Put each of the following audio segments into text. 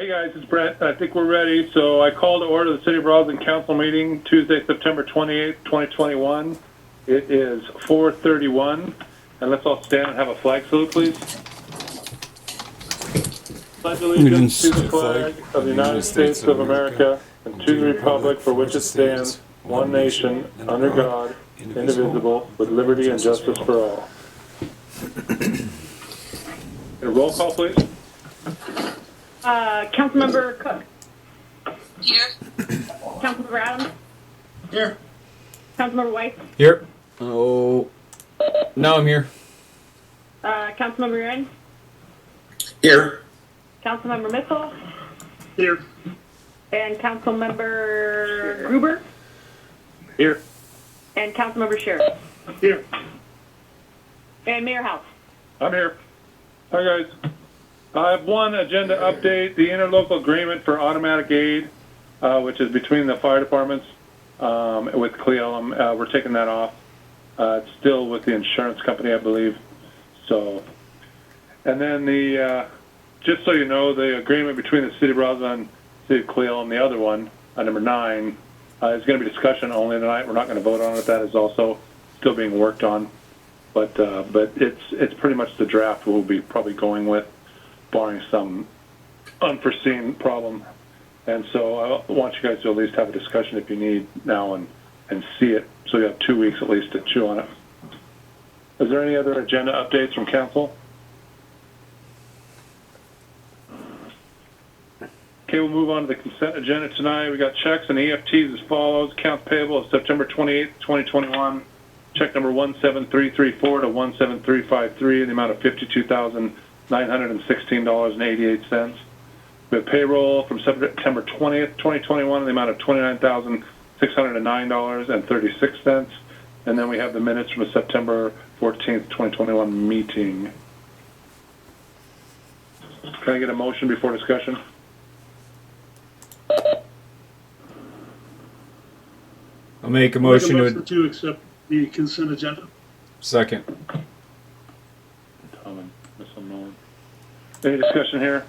Hey guys, it's Brent. I think we're ready. So I call to order the City of Roslyn Council meeting Tuesday, September 28th, 2021. It is 4:31, and let's all stand and have a flag salute, please. Pledge allegiance to the flag of the United States of America and to the republic for which it stands, one nation, under God, indivisible, with liberty and justice for all. A roll call, please. Councilmember Cook. Here. Councilmember Adams. Here. Councilmember White. Here. Oh, now I'm here. Councilmember Uren. Here. Councilmember Mitchell. Here. And Councilmember Gruber. Here. And Councilmember Sheriff. Here. And Mayor House. I'm here. Hi, guys. I have one agenda update, the interlocal agreement for automatic aid, which is between the fire departments with Cleellum. We're taking that off. It's still with the insurance company, I believe. So, and then just so you know, the agreement between the City of Roslyn, City of Cleellum, the other one, number 9, is going to be discussion only tonight. We're not going to vote on it. That is also still being worked on. But it's pretty much the draft we'll be probably going with, barring some unforeseen problem. And so I want you guys to at least have a discussion if you need now and see it, so you have 2 weeks at least to chew on it. Is there any other agenda updates from council? Okay, we'll move on to the consent agenda tonight. We got checks and EFTs as follows. Accounts payable of September 28th, 2021. Check number 17334 to 17353 in the amount of $52,916.88. We have payroll from September 20th, 2021 in the amount of $29,609.36. And then we have the minutes from the September 14th, 2021 meeting. Can I get a motion before discussion? I'll make a motion to accept the consent agenda. Second. Tom and Ms. Mullen. Any discussion here?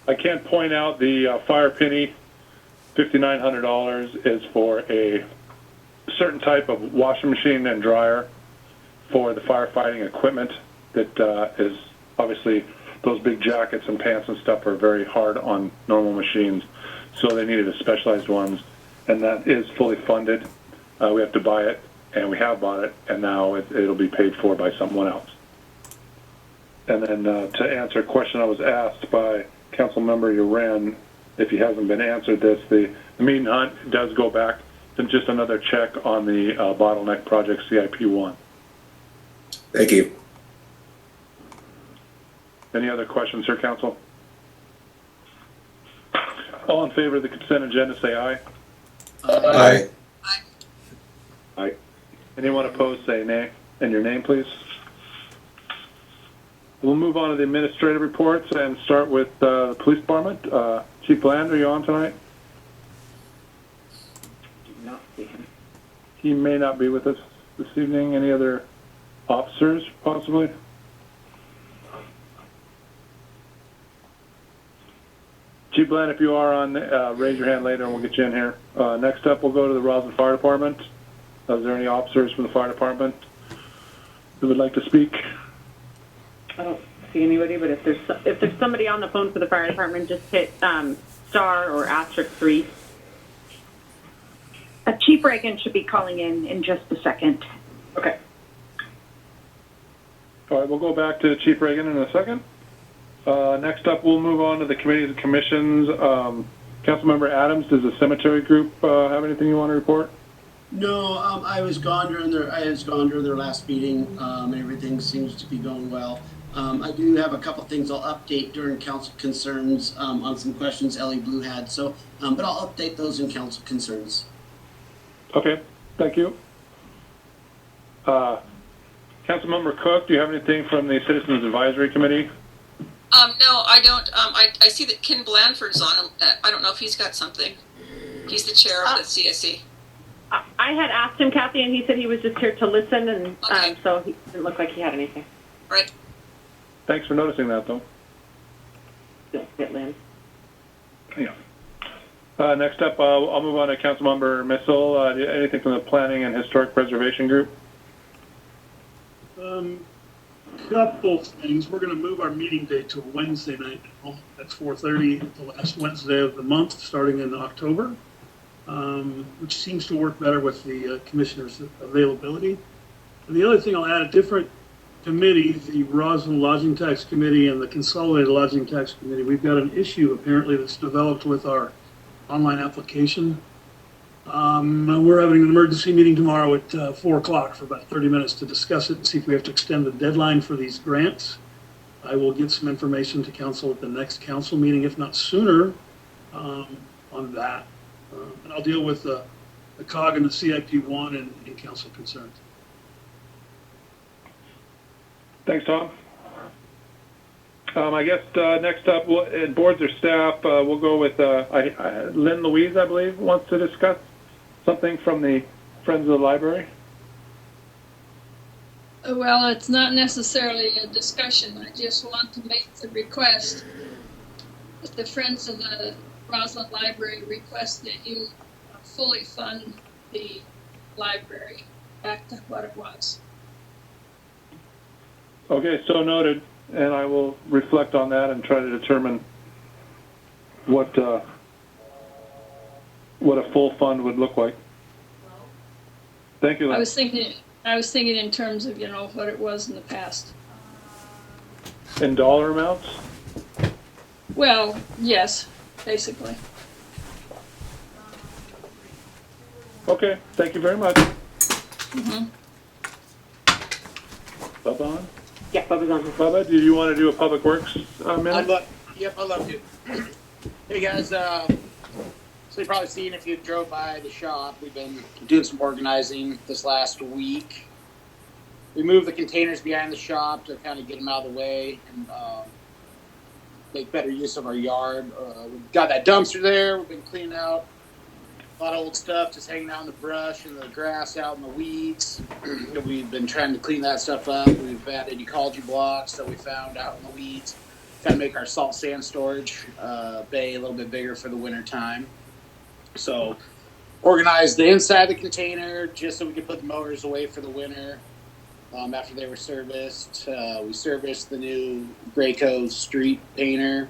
I can point out the fire penny, $5,900, is for a certain type of washing machine and dryer for the firefighting equipment that is obviously those big jackets and pants and stuff are very hard on normal machines, so they needed a specialized ones, and that is fully funded. We have to buy it, and we have bought it, and now it'll be paid for by someone else. And then to answer a question I was asked by Councilmember Uren, if he hasn't been answered this, the meat and hunt does go back to just another check on the bottleneck project CIP1. Thank you. Any other questions, Sir Council? All in favor of the consent agenda, say aye. Aye. Aye. Anyone opposed, say nay. And your name, please. We'll move on to the administrative reports and start with the police department. Chief Bland, are you on tonight? Do not see him. He may not be with us this evening. Any other officers, possibly? Chief Bland, if you are on, raise your hand later and we'll get you in here. Next up, we'll go to the Roslyn Fire Department. Is there any officers from the fire department who would like to speak? I don't see anybody, but if there's somebody on the phone for the fire department, just hit star or asterisk 3. Chief Reagan should be calling in just a second. Okay. All right, we'll go back to Chief Reagan in a second. Next up, we'll move on to the committees and commissions. Councilmember Adams, does the cemetery group have anything you want to report? No, I was gone during their last meeting. Everything seems to be going well. I do have a couple things I'll update during council concerns on some questions Ellie Blue had. So, but I'll update those in council concerns. Okay, thank you. Councilmember Cook, do you have anything from the Citizens Advisory Committee? No, I don't. I see that Ken Blandford's on. I don't know if he's got something. He's the chair of the CSE. I had asked him, Kathy, and he said he was just here to listen, and Okay. so he didn't look like he had anything. Right. Thanks for noticing that, though. Don't get Lynn. Next up, I'll move on to Councilmember Missile. Anything from the Planning and Historic Preservation Group? Couple things. We're going to move our meeting date to Wednesday night at 4:30, the last Wednesday of the month, starting in October, which seems to work better with the commissioner's availability. And the other thing, I'll add a different committee, the Roslyn Lodging Tax Committee and the Consolidated Lodging Tax Committee. We've got an issue apparently that's developed with our online application. We're having an emergency meeting tomorrow at 4 o'clock for about 30 minutes to discuss it and see if we have to extend the deadline for these grants. I will get some information to council at the next council meeting, if not sooner, on that. And I'll deal with the COG and the CIP1 and council concerns. Thanks, Tom. I guess next up, in boards or staff, we'll go with Lynn Louise, I believe, wants to discuss something from the Friends of the Library. Well, it's not necessarily a discussion. I just want to make the request that the Friends of the Roslyn Library request that you fully fund the library back to what it was. Okay, so noted, and I will reflect on that and try to determine what a full fund would look like. Thank you, Lynn. I was thinking in terms of, what it was in the past. In dollar amounts? Well, yes, basically. Okay, thank you very much. Mm-hmm. Bubba on? Yeah, Bubba's on here. Bubba, do you want to do a Public Works minute? I'd love to. Hey guys, so you've probably seen if you drove by the shop, we've been doing some organizing this last week. We moved the containers behind the shop to kind of get them out of the way and make better use of our yard. We've got that dumpster there. We've been cleaning out a lot of old stuff, just hanging out in the brush and the grass out in the weeds. We've been trying to clean that stuff up. We've added ecology blocks that we found out in the weeds. Kind of make our salt sand storage bay a little bit bigger for the winter time. So organized the inside of the container just so we could put the motors away for the winter. After they were serviced, we serviced the new Graco street painter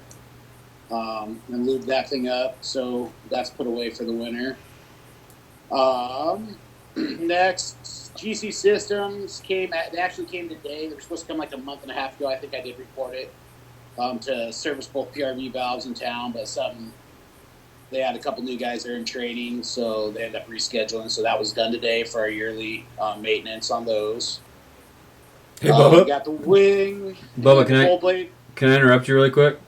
and lubed that thing up. So that's put away for the winter. Next, GC Systems they actually came today. They were supposed to come like a month and a half ago. I think I did report it to service both PRV valves in town, but they had a couple new guys there in training, so they ended up rescheduling. So that was done today for our yearly maintenance on those. Hey, Bubba. We got the wing. Bubba, can I interrupt you really quick?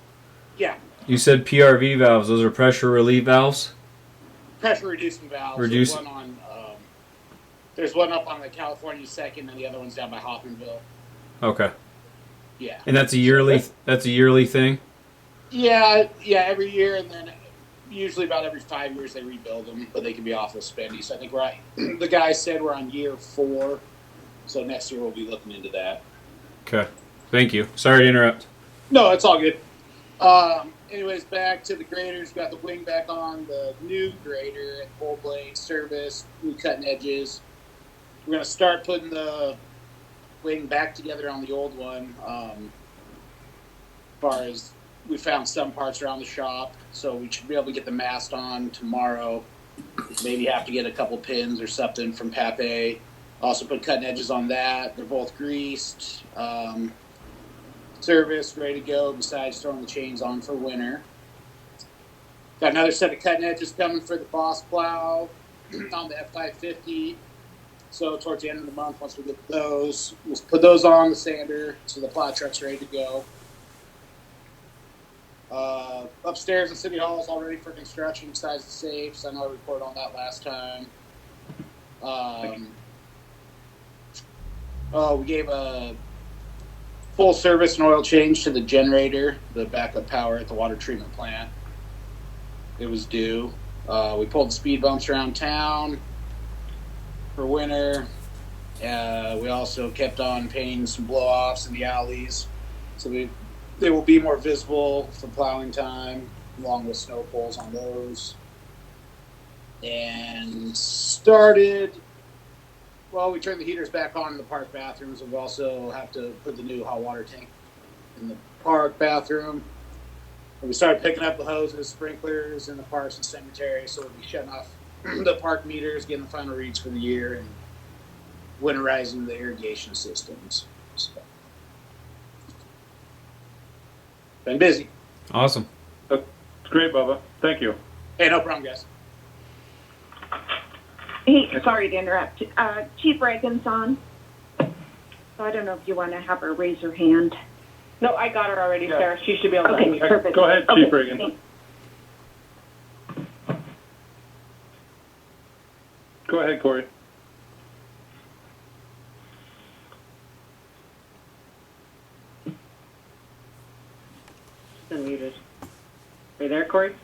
Yeah. You said PRV valves. Those are pressure relief valves? Pressure reducing valves. There's one up on the California 2nd, and the other one's down by Hoffmanville. Okay. Yeah. And that's a yearly thing? Yeah, every year, and then usually about every 5 years they rebuild them, but they can be awful spendy. So I think the guy said we're on year 4, so next year we'll be looking into that. Okay. Thank you. Sorry to interrupt. No, it's all good. Anyways, back to the graders. Got the wing back on the new grader and full blade service, new cutting edges. We're going to start putting the wing back together on the old one. As far as we found some parts around the shop, so we should be able to get the mast on tomorrow. Maybe have to get a couple pins or something from Pape. Also put cutting edges on that. They're both greased. Service, ready to go, besides throwing the chains on for winter. Got another set of cutting edges coming for the Boss plow on the F550. So towards the end of the month, once we get those, we'll put those on the sander so the plow truck's ready to go. Upstairs in City Hall is all ready for construction besides the safes. I know I reported on that last time. We gave a full service and oil change to the generator, the backup power at the water treatment plant. It was due. We pulled the speed bumps around town for winter. We also kept on painting some blow-offs in the alleys, so they will be more visible for plowing time. along with snow poles on those. And started, well, we turned the heaters back on in the park bathrooms, and we also have to put the new hot water tank in the park bathroom. And we started picking up the hoses, sprinklers in the parks and cemeteries, so we'll be shutting off the park meters, getting the final reads for the year, and winterizing the irrigation systems. So, been busy. Awesome. That's great, Bubba. Thank you. Hey, no problem, guys. Hey, sorry to interrupt. Chief Reagan's on. So I don't know if you want to have her raise her hand. No, I got her already, Yeah. Sarah. She should be able to. Okay, perfect. Go ahead, Okay, Chief Reagan. thanks. Go ahead, Corey. She's unmuted. Are you there, Corey?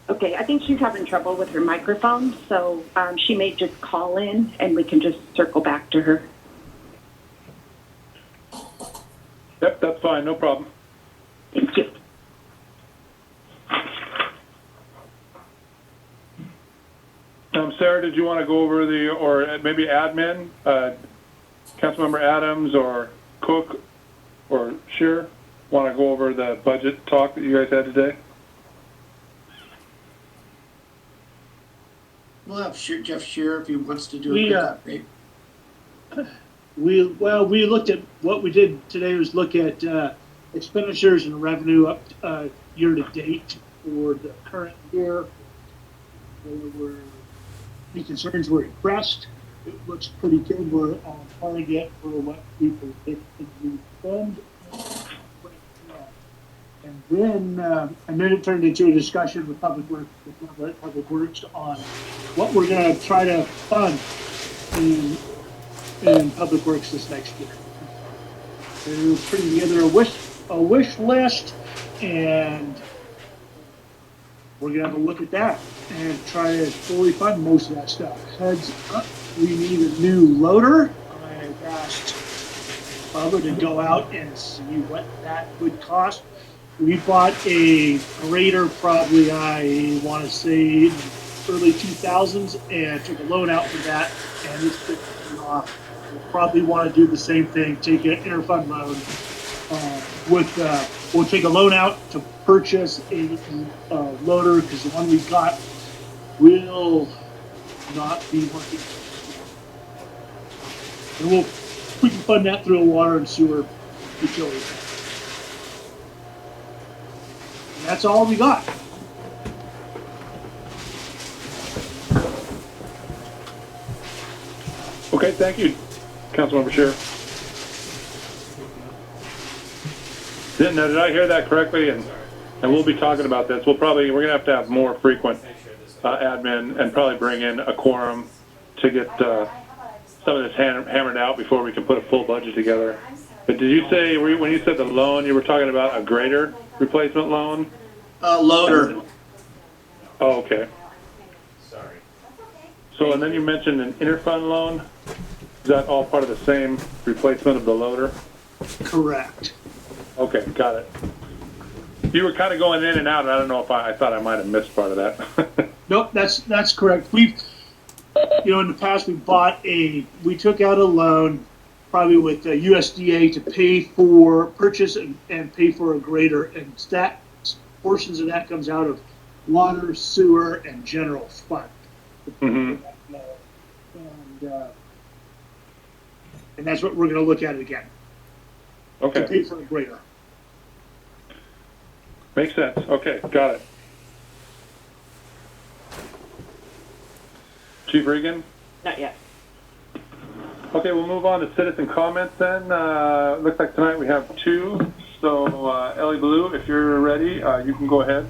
Okay, I think she's having trouble with her microphone, so she may just call in and we can just circle back to her. Yep, that's fine. No problem. Thank you. Sarah, did you want to go over the, or maybe admin, Councilmember Adams or Cook or Shearer, want to go over the budget talk that you guys had today? We'll have Jeff Shearer if he wants to do a We, quick update. We looked at, what we did today was look at expenditures and revenue up year to date for the current year. Any concerns were expressed. It looks pretty good. We're on target for what we predicted we spend. And then it turned into a discussion with Public Works on what we're going to try to fund in Public Works this next year. We're putting together a wish list, and we're going to have a look at that and try to fully fund most of that stuff. Heads up, we need a new loader. I've asked Bubba to go out and see what that would cost. We bought a grader probably, I want to say, in early 2000s, and took a loan out for that, and it's been paying off. We'll probably want to do the same thing, take an interfund loan. We'll take a loan out to purchase a loader, because the one we got will not be working. And we can fund that through a water and sewer utility. And that's all we got. Okay, thank you, Councilmember Shearer. Did I hear that correctly? And we'll be talking about this. We're going to have more frequent admin and probably bring in a quorum to get some of this hammered out before we can put a full budget together. But did you say, when you said the loan, you were talking about a grader replacement loan? Loader. Oh, okay. Sorry. So, and then you mentioned an interfund loan. Is that all part of the same replacement of the loader? Correct. Okay, got it. You were kind of going in and out, and I don't know if I thought I might have missed part of that. Nope, that's correct. We've, in the past we took out a loan, probably with USDA, to pay for purchase and pay for a grader, and that portions of that comes out of water, sewer, and general fund. Mm-hmm. And that's what we're going to look at again. Okay. To pay for a grader. Makes sense. Okay, got it. Chief Regan? Not yet. Okay, we'll move on to citizen comments then. Looks like tonight we have two. So, Ellie Blue, if you're ready, you can go ahead.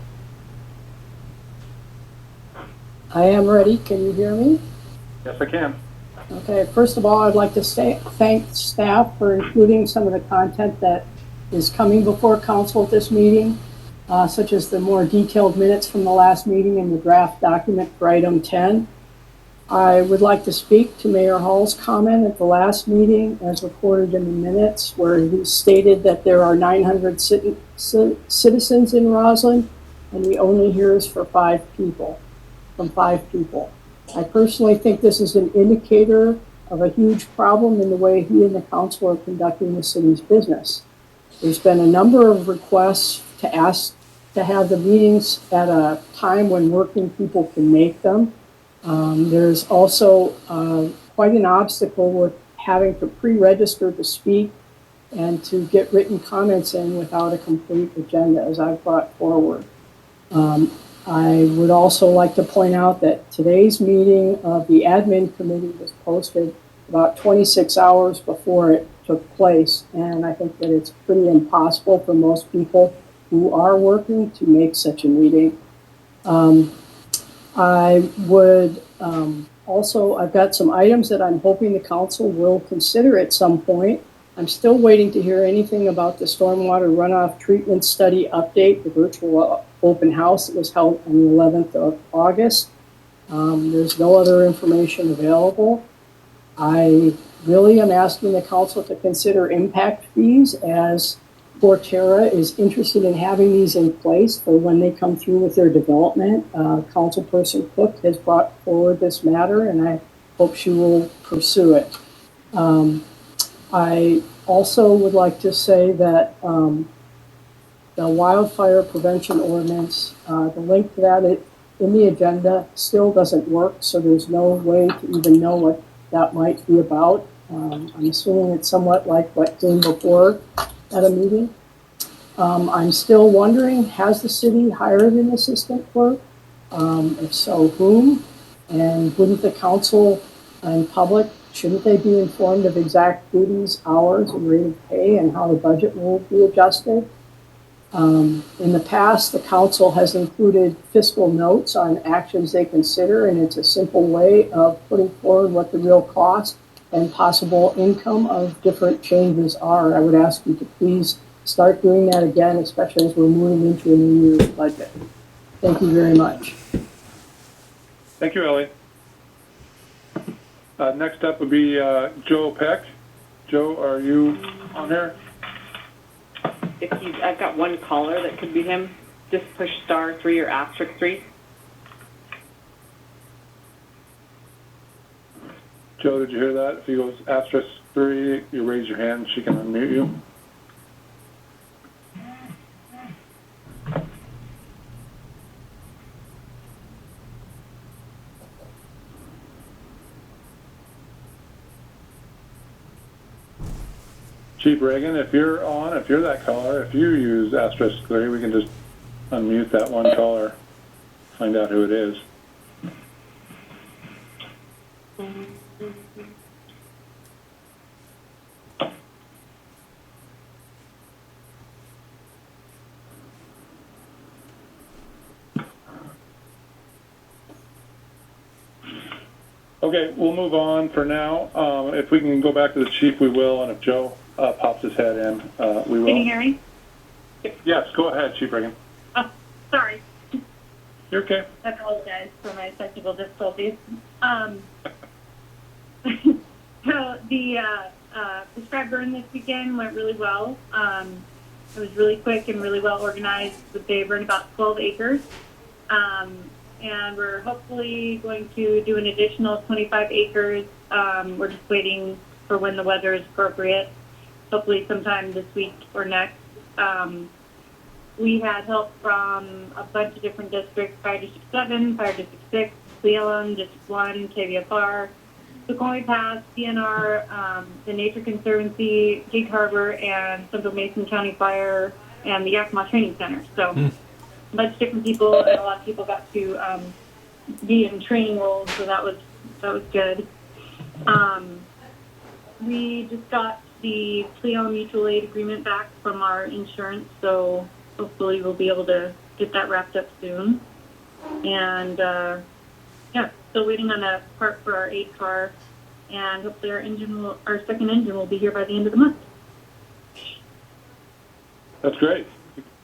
I am ready. Can you hear me? Yes, I can. Okay, first of all, I'd like to thank staff for including some of the content that is coming before council at this meeting, such as the more detailed minutes from the last meeting and the draft document for item 10. I would like to speak to Mayor Hall's comment at the last meeting as recorded in the minutes where he stated that there are 900 citizens in Roslyn and he only hears from 5 people. I personally think this is an indicator of a huge problem in the way he and the council are conducting the city's business. There's been a number of requests to ask to have the meetings at a time when working people can make them. There's also quite an obstacle with having to pre-register to speak and to get written comments in without a complete agenda, as I've brought forward. I would also like to point out that today's meeting of the admin committee was posted about 26 hours before it took place, and I think that it's pretty impossible for most people who are working to make such a meeting. I would also, I've got some items that I'm hoping the council will consider at some point. I'm still waiting to hear anything about the stormwater runoff treatment study update, the virtual open house that was held on the 11th of August. There's no other information available. I really am asking the council to consider impact fees, as Porterra is interested in having these in place for when they come through with their development. Councilperson Cook has brought forward this matter, and I hope she will pursue it. I also would like to say that the Wildfire Prevention Ordinance, the link to that in the agenda still doesn't work, so there's no way to even know what that might be about. I'm assuming it's somewhat like what came before at a meeting. I'm still wondering, has the city hired an assistant clerk? If so, whom? And wouldn't the council and public, shouldn't they be informed of exact duties, hours, and rate of pay and how the budget will be adjusted? In the past, the council has included fiscal notes on actions they consider, and it's a simple way of putting forward what the real cost and possible income of different changes are. I would ask you to please start doing that again, especially as we're moving into a new year's budget. Thank you very much. Thank you, Ellie. Next up would be Joe Peck. Joe, are you on here? I've got one caller that could be him. Just push *3 or *3. Joe, did you hear that? If he goes *3, you raise your hand, she can unmute you. Chief Reagan, if you're on, if you're that caller, if you use *3, we can just unmute that one caller, find out who it is. Okay, we'll move on for now. If we can go back to the chief, we will, and if Joe pops his head in, we will. Can you hear me? Yes, go ahead, Chief Reagan. Oh, sorry. You're okay. I apologize for my technical difficulties. So the prescribed burn this weekend went really well. It was really quick and really well organized. They burned about 12 acres. And we're hopefully going to do an additional 25 acres. We're just waiting for when the weather is appropriate, hopefully sometime this week or next. We had help from a bunch of different districts: Fire District 7, Fire District 6, Cleveland, District 1, KVFR, Sukhoi Pass, DNR, the Nature Conservancy, Gig Harbor, and Central Mason County Fire, and the Yakima Training Center. So a bunch of different people, and a lot of people got to be in training roles, so that was good. We just got the Cleo mutual aid agreement back from our insurance, so hopefully we'll be able to get that wrapped up soon. And yeah, still waiting on a part for our 8 car, and hopefully our second engine will be here by the end of the month. That's great.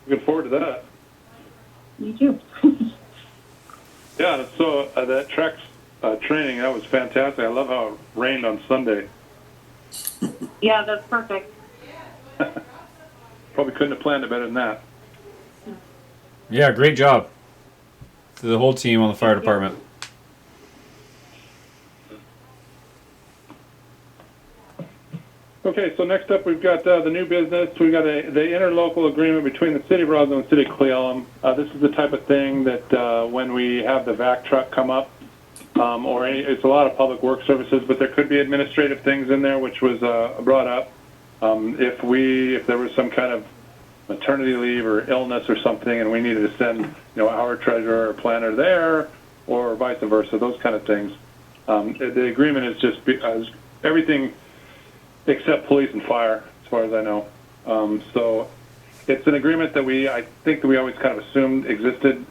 Looking forward to that. Me too. Yeah, so that training. That was fantastic. I love how it rained on Sunday. Yeah, that's perfect. Probably couldn't have planned it better than that. Yeah, great job to the whole team on the fire department. Okay, so next up we've got the new business. We've got the interlocal agreement between the City of Roslyn and the City of Cle Elum. This is the type of thing that when we have the vac truck come up, it's a lot of public work services, but there could be administrative things in there, which was brought up. If there was some kind of maternity leave or illness or something, and we needed to send, our treasurer or planner there, or vice versa, those kind of things. The agreement is just everything except police and fire, as far as I know. So it's an agreement that I think that we always kind of assumed existed,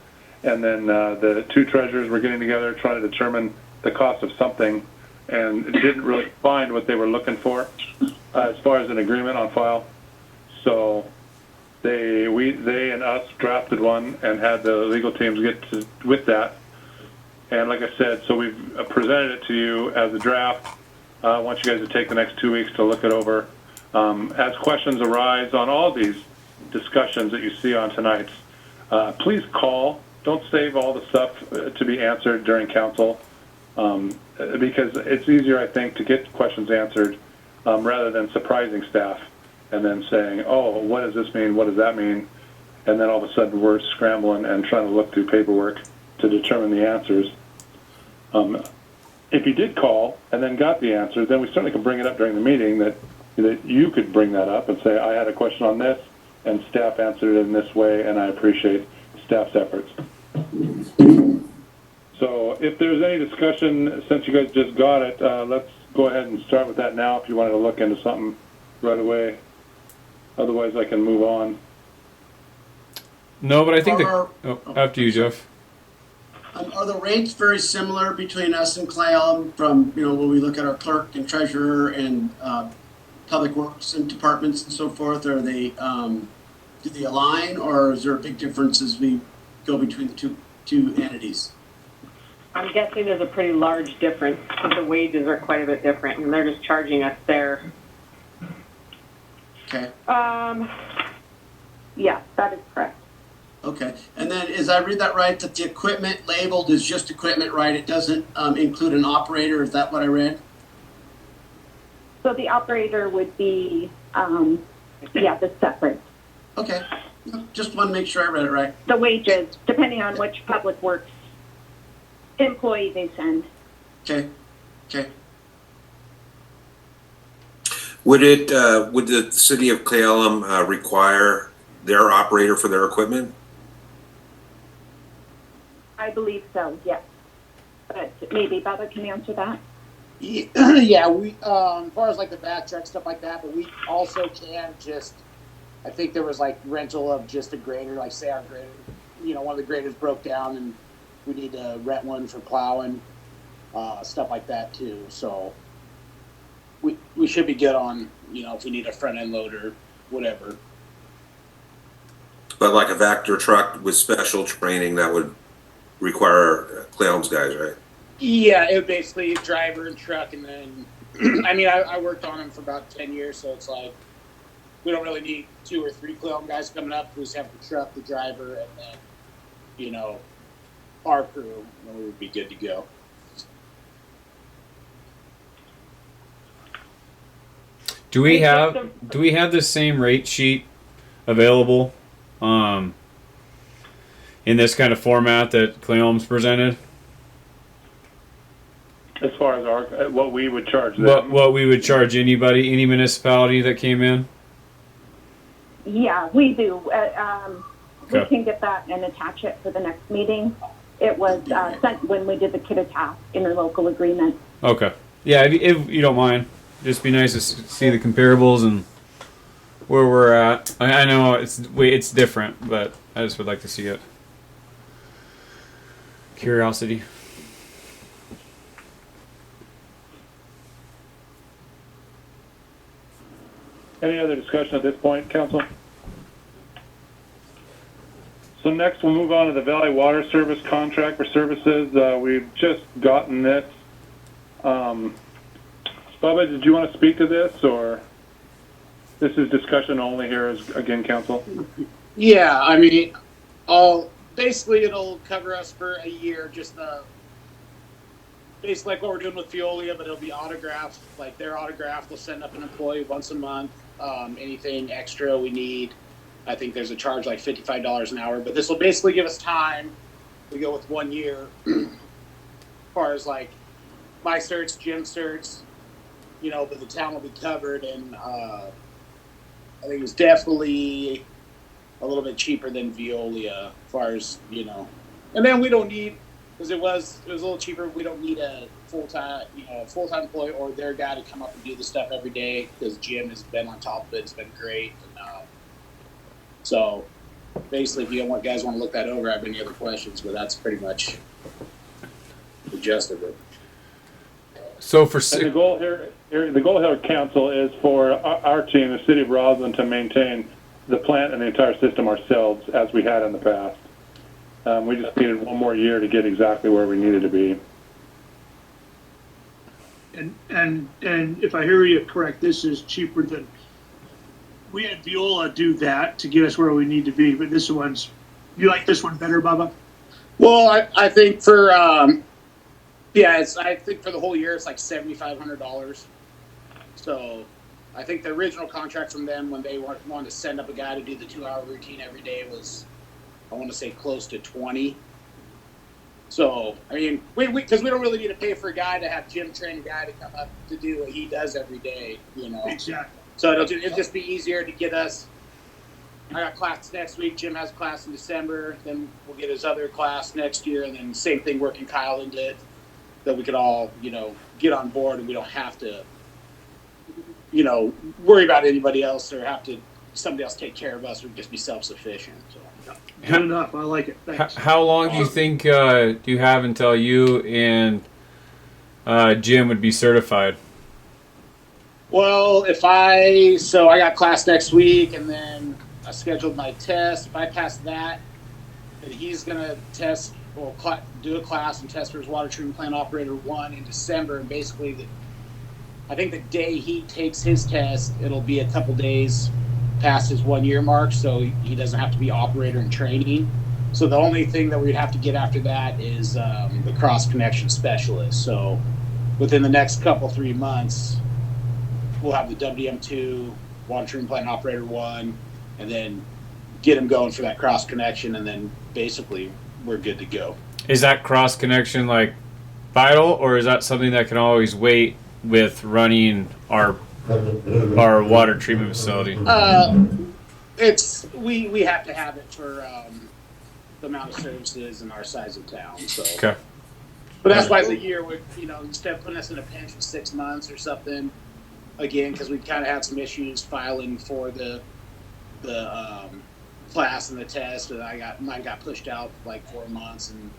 and then the two treasurers were getting together trying to determine the cost of something, and didn't really find what they were looking for as far as an agreement on file. So they and us drafted one and had the legal teams get with that. And like I said, so we've presented it to you as a draft. I want you guys to take the next 2 weeks to look it over. As questions arise on all these discussions that you see on tonight's, please call. Don't save all the stuff to be answered during council, because it's easier, I think, to get questions answered rather than surprising staff and then saying, oh, what does this mean? What does that mean? And then all of a sudden we're scrambling and trying to look through paperwork to determine the answers. If you did call and then got the answer, then we certainly can bring it up during the meeting that you could bring that up and say, I had a question on this, and staff answered it in this way, and I appreciate staff's efforts. So if there's any discussion, since you guys just got it, let's go ahead and start with that now if you wanted to look into something right away. Otherwise, I can move on. No, but I think after you, Jeff. Are the rates very similar between us and Cle Elum from, when we look at our clerk and treasurer and public works and departments and so forth? Are they, do they align, or is there a big difference as we go between the two entities? I'm guessing there's a pretty large difference. The wages are quite a bit different, and they're just charging us their. Okay. Yeah, that is correct. Okay, and then as I read that right, that the equipment labeled is just equipment, right? It doesn't include an operator. Is that what I read? So the operator would be, the separate. Okay, just want to make sure I read it right. The wages, depending on which public works employee they send. Okay. Would the city of Cle Elum require their operator for their equipment? I believe so, yes. But maybe Bubba can answer that. Yeah, we as far as like the back truck stuff like that, but we also can I think there was like rental of just a grader, like say our grader, one of the graders broke down and we need to rent one for plowing, stuff like that too. So we should be good on, if we need a front end loader, whatever. But like a Vector truck with special training, that would require Cle Elum's guys, right? Yeah, it would basically driver and truck, and then I worked on them for about 10 years, so it's like we don't really need 2 or 3 Cle Elum guys coming up. We just have the truck, the driver, and then our crew, and we would be good to go. Do we have the same rate sheet available in this kind of format that Cle Elum's presented? As far as what we would charge them? What we would charge any municipality that came in? Yeah, we do. We Okay. can get that and attach it for the next meeting. It was sent when we did the Kittitas interlocal agreement. Okay. Yeah, if you don't mind. Just be nice to see the comparables and where we're at. I know it's different, but I just would like to see it. Curiosity. Any other discussion at this point, council? So next we'll move on to the Valley Water Service contract for services. We've just gotten this. Bubba, did you want to speak to this, or this is discussion only here as, again, council? Yeah, I mean, basically it'll cover us for a year, just basically like what we're doing with Veolia, but it'll be autographed, like their autograph. They'll send up an employee once a month. Anything extra we need, I think there's a charge like $55 an hour, but this will basically give us time. We go with 1 year as far as like my certs, Jim certs, but the town will be covered, and I think it's definitely a little bit cheaper than Veolia as far as, and then we don't need, because it was a little cheaper. We don't need a full-time employee or their guy to come up and do the stuff every day, because Jim has been on top of it. It's been great. And, so basically, if you guys want to look that over, I have any other questions, but that's pretty much the gist of it. So for and the goal here, council, is for our team, the city of Roslyn, to maintain the plant and the entire system ourselves as we had in the past. We just needed 1 more year to get exactly where we needed to be. And if I hear you correct, this is cheaper than, we had Viola do that to get us where we need to be, but this one's, you like this one better, Bubba? Well, I think for, I think for the whole year, it's like $7,500. So I think the original contract from them, when they wanted to send up a guy to do the 2-hour routine every day, was, I want to say, close to 20. So, I mean, because we don't really need to pay for a guy to have Jim train a guy to come up to do what he does every day, Exactly. So it'll just be easier to get us. I got class next week. Jim has a class in December. Then we'll get his other class next year, and then same thing, working Kyle into it, that we could all, get on board, and we don't have to, worry about anybody else or have to somebody else take care of us. We can just be self-sufficient. So. Good enough. I like it. Thanks. How long do you think do you have until you and Jim would be certified? Well, I got class next week, and then I scheduled my test. If I pass that, then he's gonna do a class and test for his water treatment plant operator 1 in December. And basically, I think the day he takes his test, it'll be a couple days past his 1 year mark, so he doesn't have to be operator in training. So the only thing that we'd have to get after that is the cross connection specialist. So within the next 3 months, we'll have the WM2, water treatment plant operator 1, and then get him going for that cross connection, and then basically we're good to go. Is that cross connection like vital, or is that something that can always wait with running our water treatment facility? It's we have to have it for the amount of services and our size of town. So Okay. But that's why the year would, instead of putting us in a pinch for 6 months or something, again, because we kind of had some issues filing for the class and the test, and mine got pushed out like 4 months, and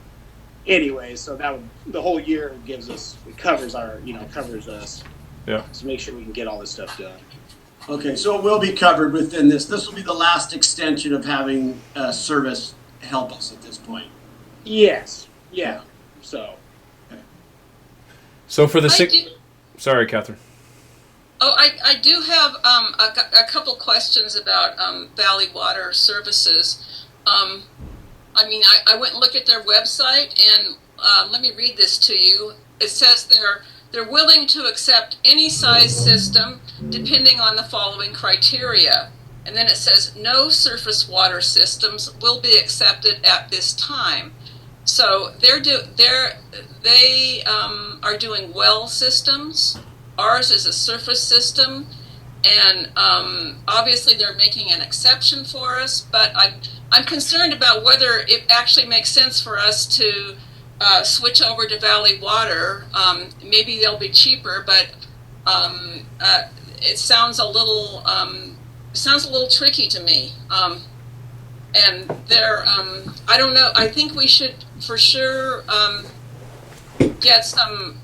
anyway, so the whole year covers us. Yeah. To make sure we can get all this stuff done. Okay, so it will be covered within this. This will be the last extension of having service help us at this point. Yes. Yeah. So for the sorry, Catherine. Oh, I do have a couple questions about Valley Water Services. I went and looked at their website, and let me read this to you. It says they're willing to accept any size system depending on the following criteria. And then it says no surface water systems will be accepted at this time. So they are doing well systems. Ours is a surface system, and obviously they're making an exception for us. But I'm concerned about whether it actually makes sense for us to switch over to Valley Water. Maybe they'll be cheaper, but it sounds a little tricky to me. And they're I don't know. I think we should for sure get some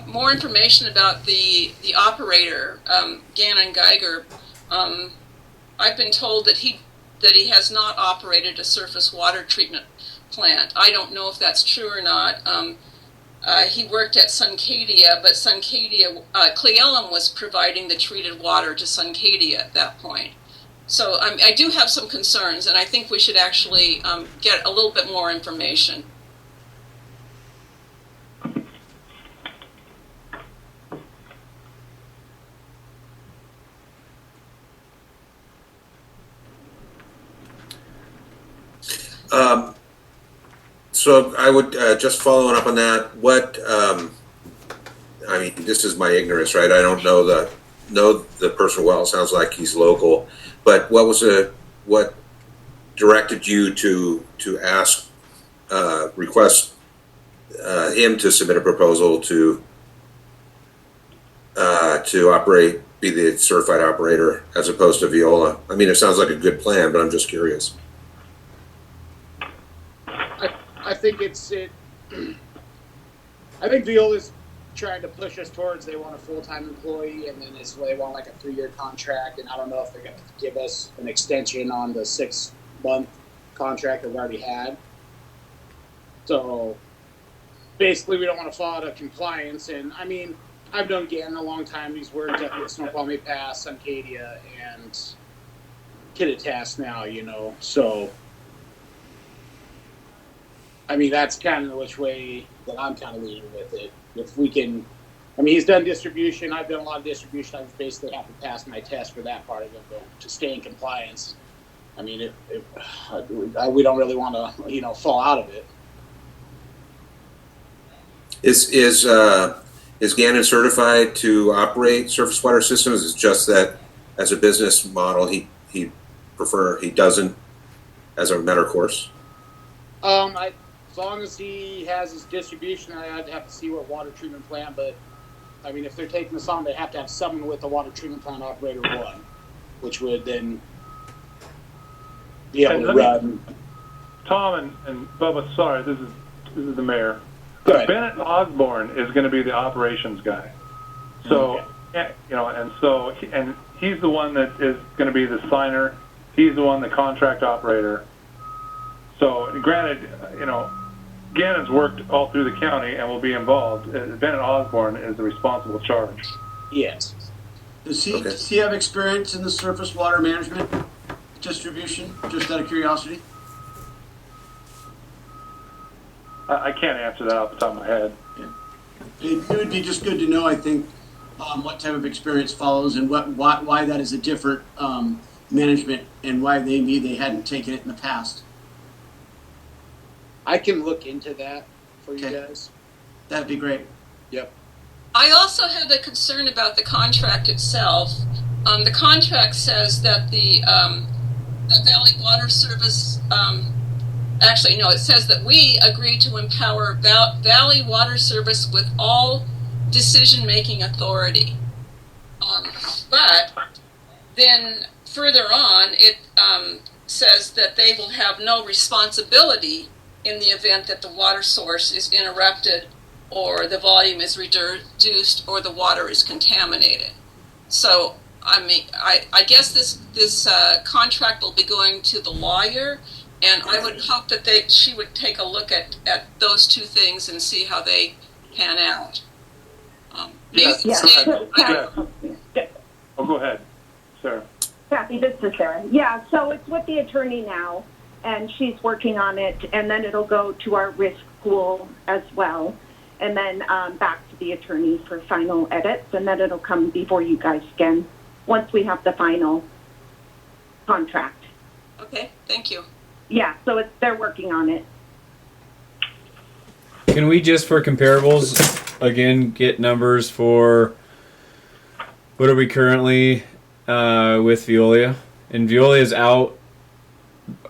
more information about the operator, Gannon Geiger. I've been told that that he has not operated a surface water treatment plant. I don't know if that's true or not. He worked at Suncadia, but Suncadia, Cleellum was providing the treated water to Suncadia at that point. So I do have some concerns, and I think we should actually get a little bit more information. So I would, just following up on that, I mean, this is my ignorance, right? I don't know the person well. It sounds like he's local, but what directed you to ask, request him to submit a proposal to be the certified operator as opposed to Viola? I mean, it sounds like a good plan, but I'm just curious. I think I think Viola's trying to push us towards they want a full-time employee, and then they want like a 3-year contract, and I don't know if they're going to give us an extension on the 6-month contract that we already had. So basically, we don't want to fall out of compliance. And I mean, I've known Gannon a long time. He's worked at Snoqualmie Pass, Suncadia, and Kittitas now, so. I mean, that's kind of which way that I'm kind of leaning with it. If we can, I mean, he's done distribution. I've done a lot of distribution. I basically have to pass my test for that part of it, but to stay in compliance. I mean, we don't really want to, fall out of it. Is Gannon certified to operate surface water systems? It's just that as a business model, he doesn't as a matter of course. As long as he has his distribution, I'd have to see what water treatment plant. But I mean, if they're taking this on, they have to have someone with the water treatment plant operator 1, which would then be able to run. Tom and Bubba, sorry, this is the mayor. Go ahead. Bennett Osborne is going to be the operations guy. So, and he's the one that is going to be the signer. He's the one, the contract operator. So, granted, Gannon's worked all through the county and will be involved. Bennett Osborne is the responsible charge. Yes. Does he have experience in the surface water management distribution, just out of curiosity? I can't answer that off the top of my head. Yeah. It would be just good to know, I think, what type of experience follows and why that is a different management and why they hadn't taken it in the past. I can look into that for you guys. That'd be great. Yep. I also have a concern about the contract itself. The contract says that the Valley Water Service, it says that we agree to empower Valley Water Service with all decision-making authority. But then further on, it says that they will have no responsibility in the event that the water source is interrupted or the volume is reduced or the water is contaminated. So, I mean, I guess this contract will be going to the lawyer, and I would hope that she would take a look at those two things and see how they pan out. Go ahead, Sarah. Kathy, this is Sarah. Yeah, so it's with the attorney now, and she's working on it, and then it'll go to our risk pool as well, and then back to the attorney for final edits, and then it'll come before you guys again once we have the final contract. Okay, thank you. Yeah, so they're working on it. Can we just, for comparables, again, get numbers for what are we currently with Veolia? And Veolia is out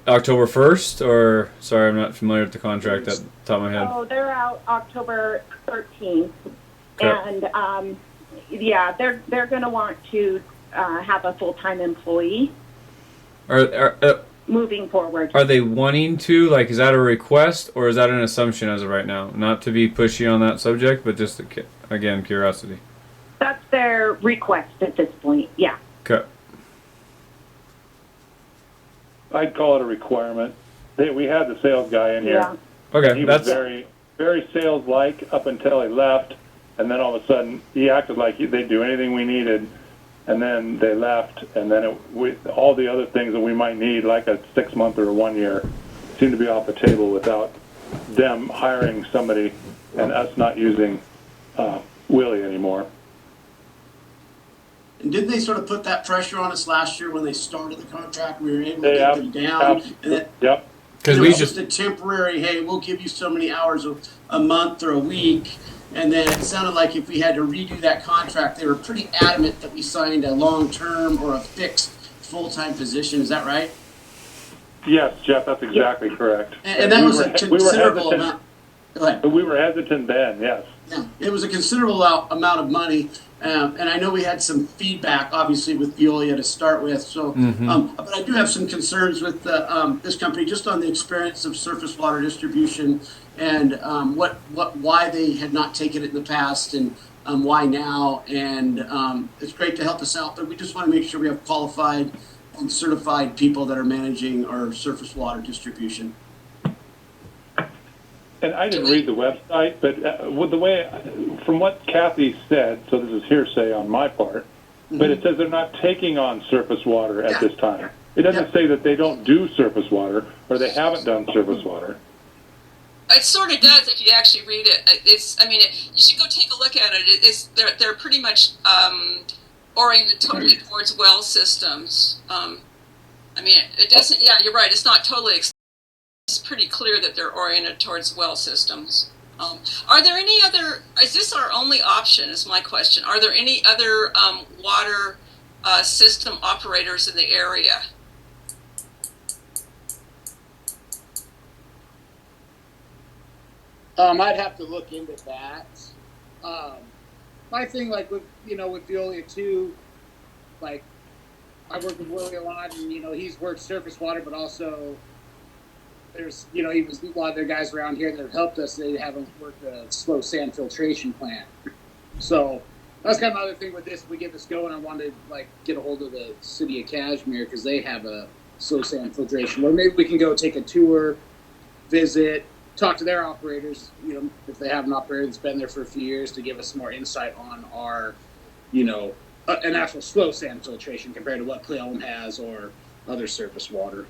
October 1st, or sorry, I'm not familiar with the contract at the top of my head. Oh, they're out October 13th, Okay. and they're going to want to have a full-time employee moving forward. Are they wanting to? Like, is that a request, or is that an assumption as of right now? Not to be pushy on that subject, but just, again, curiosity. That's their request at this point, yeah. Okay. I'd call it a requirement. We had the sales guy in here. Yeah. Okay, He was that's very, very sales-like up until he left, and then all of a sudden he acted like they'd do anything we needed, and then they left, and then all the other things that we might need, like a 6-month or a 1 year, seemed to be off the table without them hiring somebody and us not using Willie anymore. And did they sort of put that pressure on us last year when they started the contract? We were able to get them down, and that Yep. because it we was just just a temporary. Hey, we'll give you so many hours a month or a week, and then it sounded like if we had to redo that contract, they were pretty adamant that we signed a long-term or a fixed full-time position. Is that right? Yes, Jeff, that's exactly correct. And that was a considerable amount. Go ahead. But we were hesitant then, yes. Yeah, it was a considerable amount of money, and I know we had some feedback, obviously, with Veolia to start with. So, but I do have some concerns with this company, just on the experience of surface water distribution, and why they had not taken it in the past, and why now. And it's great to help us out, but we just want to make sure we have qualified and certified people that are managing our surface water distribution. And I didn't read the website, but with the way, from what Kathy said, so this is hearsay on my part, but it says they're not taking on surface water at this time. It doesn't say that they don't do surface water or they haven't done surface water. It sort of does if you actually read it. You should go take a look at it. They're pretty much oriented totally towards well systems. It doesn't. Yeah, you're right. It's not totally. It's pretty clear that they're oriented towards well systems. Are there any other? Is this our only option? Is my question. Are there any other water system operators in the area? I'd have to look into that. My thing, like with Veolia too, like I work with Willie a lot, and he's worked surface water, but also there's a lot of their guys around here that have helped us. They haven't worked a slow sand filtration plant, so that's kind of another thing with this. If we get this going, I wanted to get a hold of the city of Kashmir because they have a slow sand filtration. Or maybe we can go take a tour, visit, talk to their operators, if they have an operator that's been there for a few years, to give us some more insight on our, an actual slow sand filtration compared to what Cle Elum has or other surface water.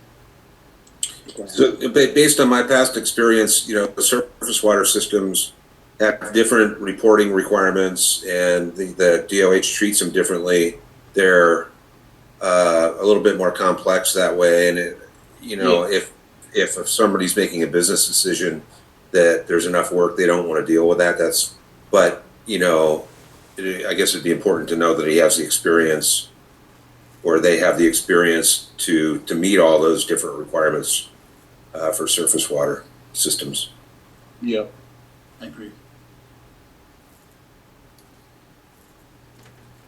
So, based on my past experience, the surface water systems have different reporting requirements, and the DOH treats them differently. They're a little bit more complex that way, and if somebody's making a business decision that there's enough work, they don't want to deal with that. I guess it'd be important to know that he has the experience, or they have the experience to meet all those different requirements for surface water systems. Yep, I agree.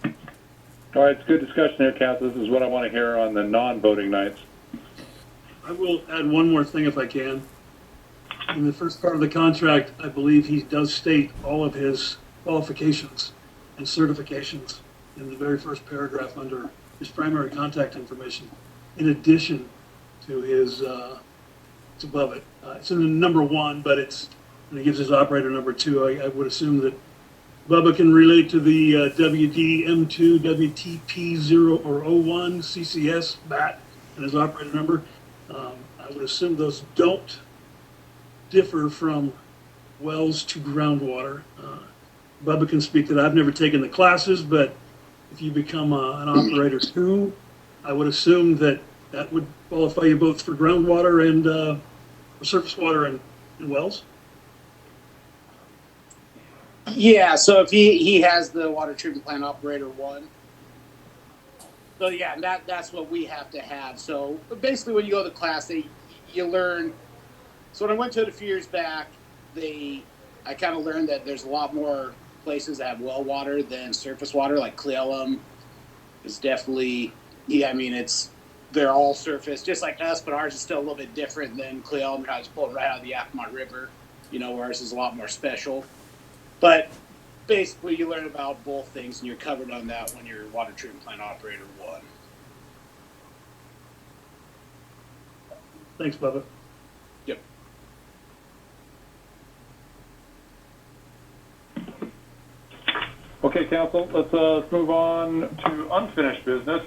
All right, it's good discussion here, Kath. This is what I want to hear on the non-voting nights. I will add one more thing if I can. In the first part of the contract, I believe he does state all of his qualifications and certifications in the very first paragraph under his primary contact information, in addition to his, it's above it. It's in the number 1, but and he gives his operator number 2. I would assume that Bubba can relate to the WDM2, WTP0 or 01, CCS, BAT, and his operator number. I would assume those don't differ from wells to groundwater. Bubba can speak to that. I've never taken the classes, but if you become an operator 2, I would assume that would qualify you both for groundwater and surface water and wells. Yeah, so if he has the water treatment plant operator 1. So yeah, that's what we have to have. So basically when you go to the class, you learn. So when I went to it a few years back, I kind of learned that there's a lot more places that have well water than surface water, like Cle Elum is definitely, they're all surface, just like us, but ours is still a little bit different than Cle Elum. I just pulled right out of the Yakima River, where ours is a lot more special. But basically, you learn about both things, and you're covered on that when you're water treatment plant operator 1. Thanks, Bubba. Yep. Okay, council, let's move on to unfinished business.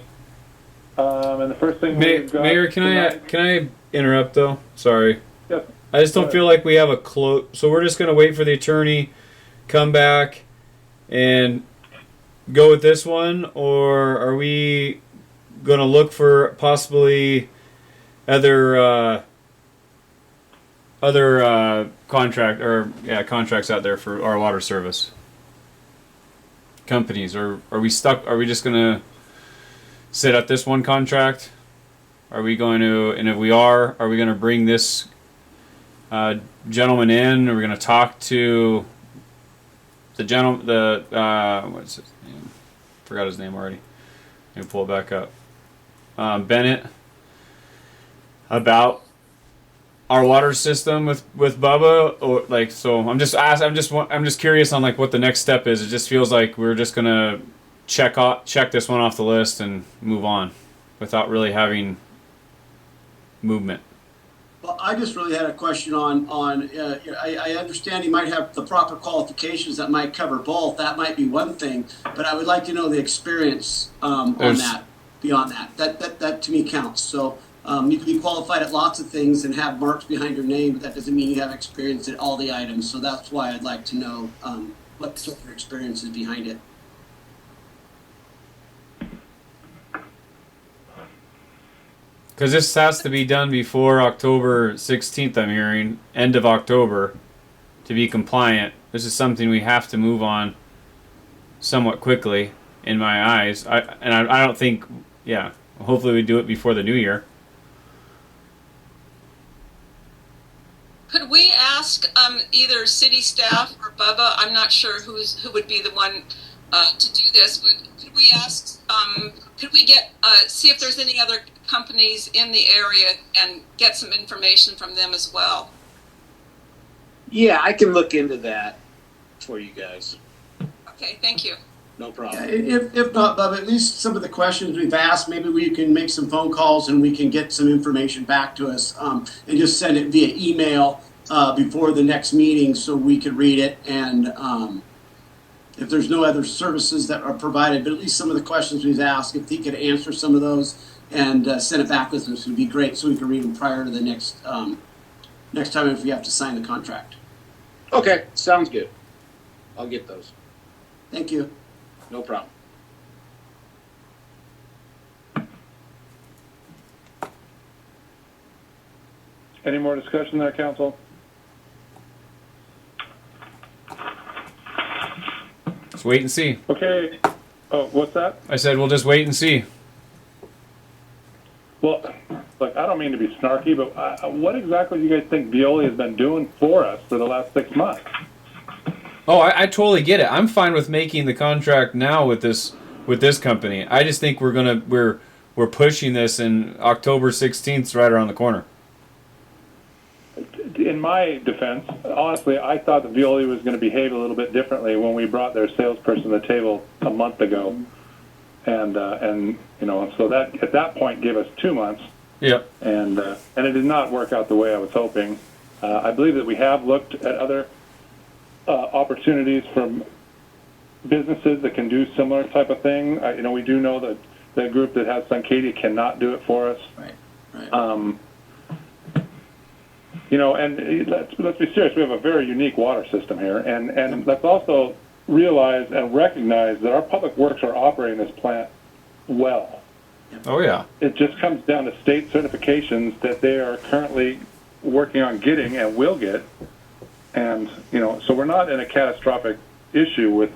And the first thing we've got Mayor, tonight- can I interrupt though? Sorry. Yes. I just Go don't ahead. feel like we have a close. So we're just gonna wait for the attorney, come back, and go with this one, or are we gonna look for possibly other contracts out there for our water service companies, or are we stuck? Are we just gonna sit at this one contract? Are we going to, and if we are we going to bring this gentleman in? Are we going to talk to the what's his name? Forgot his name already. Let me pull it back up. Bennett, about our water system with Bubba, or like, so I'm just curious on like what the next step is. It just feels like we're just gonna check this one off the list and move on without really having movement. Well, I just really had a question on I understand you might have the proper qualifications that might cover both. That might be one thing, but I would like to know the experience on that. Beyond that, that to me counts. So you can be qualified at lots of things and have marks behind your name, but that doesn't mean you have experience at all the items. So that's why I'd like to know what sort of experience is behind it. Because this has to be done before October 16th, I'm hearing, end of October, to be compliant. This is something we have to move on somewhat quickly, in my eyes. I don't think, yeah, hopefully we do it before the new year. Could we ask either city staff or Bubba? I'm not sure who would be the one to do this, but could we ask? Could we get see if there's any other companies in the area and get some information from them as well? Yeah, I can look into that for you guys. Okay, thank you. No problem. If not, Bubba, at least some of the questions we've asked, maybe we can make some phone calls and we can get some information back to us and just send it via email before the next meeting so we could read it. And if there's no other services that are provided, but at least some of the questions we've asked, if he could answer some of those and send it back with us, would be great so we can read them prior to the next time if we have to sign the contract. Okay, sounds good. I'll get those. Thank you. No problem. Any more discussion there, council? Let's wait and see. Okay. Oh, what's that? I said we'll just wait and see. Well, look, I don't mean to be snarky, but what exactly do you guys think Veolia has been doing for us for the last 6 months? Oh, I totally get it. I'm fine with making the contract now with this company. I just think we're pushing this, and October 16th is right around the corner. In my defense, honestly, I thought that Veolia was going to behave a little bit differently when we brought their salesperson to the table a month ago, and you know, so that at that point gave us 2 months. Yep. And it did not work out the way I was hoping. I believe that we have looked at other opportunities from businesses that can do similar type of thing. You know, we do know that the group that has Suncadia cannot do it for us. Right. You know, and let's be serious. We have a very unique water system here, and let's also realize and recognize that our public works are operating this plant well. Oh yeah. It just comes down to state certifications that they are currently working on getting and will get. And, you know, so we're not in a catastrophic issue with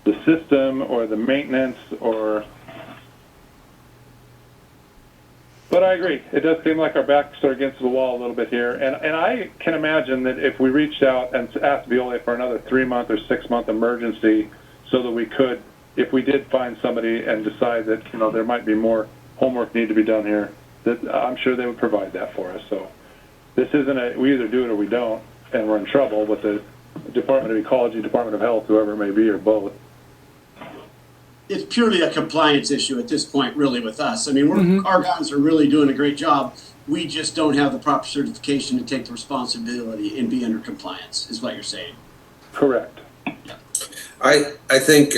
the system or the maintenance or... But I agree. It does seem like our backs are against the wall a little bit here. And I can imagine that if we reached out and asked Veolia for another 3-month or 6-month emergency so that we could, if we did find somebody and decide that, you know, there might be more homework need to be done here, that I'm sure they would provide that for us. So this isn't we either do it or we don't, and we're in trouble with the Department of Ecology, Department of Health, whoever it may be, or both. it's purely a compliance issue at this point, really, with us. I mean, our guys are really doing a great job. We just don't have the proper certification to take the responsibility and be under compliance, is what you're saying. Correct. I think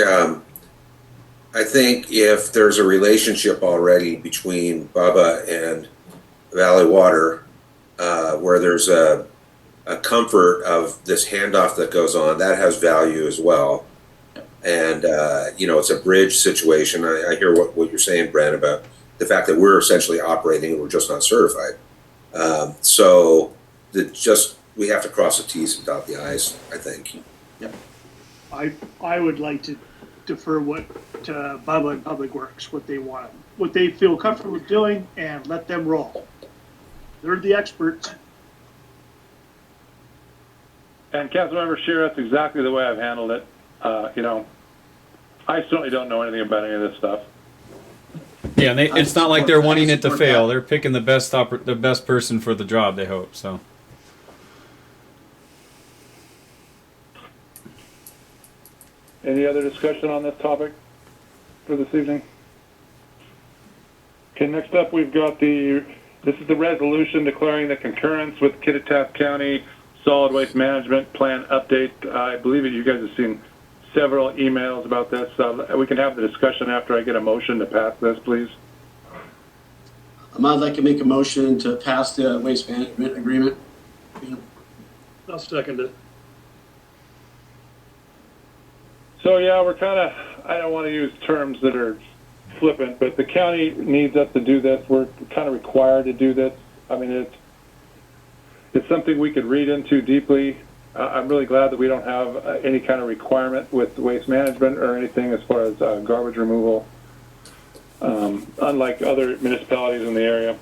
if there's a relationship already between Bubba and Valley Water, where there's a comfort of this handoff that goes on, that has value as well. And, it's a bridge situation. I hear what you're saying, Brent, about the fact that we're essentially operating, we're just not certified. So we have to cross the T's and dot the I's, I think. Yep. I would like to defer to Bubba and Public Works, what they want, what they feel comfortable with doing, and let them roll. They're the experts. And Councilmember Shear, that's exactly the way I've handled it. I certainly don't know anything about any of this stuff. Yeah, and it's not like they're wanting it to fail. They're picking the best person for the job, they hope, so. Any other discussion on this topic for this evening? Okay, next up we've got this is the resolution declaring the concurrence with Kittitas County Solid Waste Management Plan update. I believe that you guys have seen several emails about this. We can have the discussion after I get a motion to pass this, please. I'd like to make a motion to pass the waste management agreement. I'll second it. So yeah, we're kind of, I don't want to use terms that are flippant, but the county needs us to do this. We're kind of required to do this. I mean, it's something we could read into deeply. I'm really glad that we don't have any kind of requirement with waste management or anything as far as garbage removal, unlike other municipalities in the area.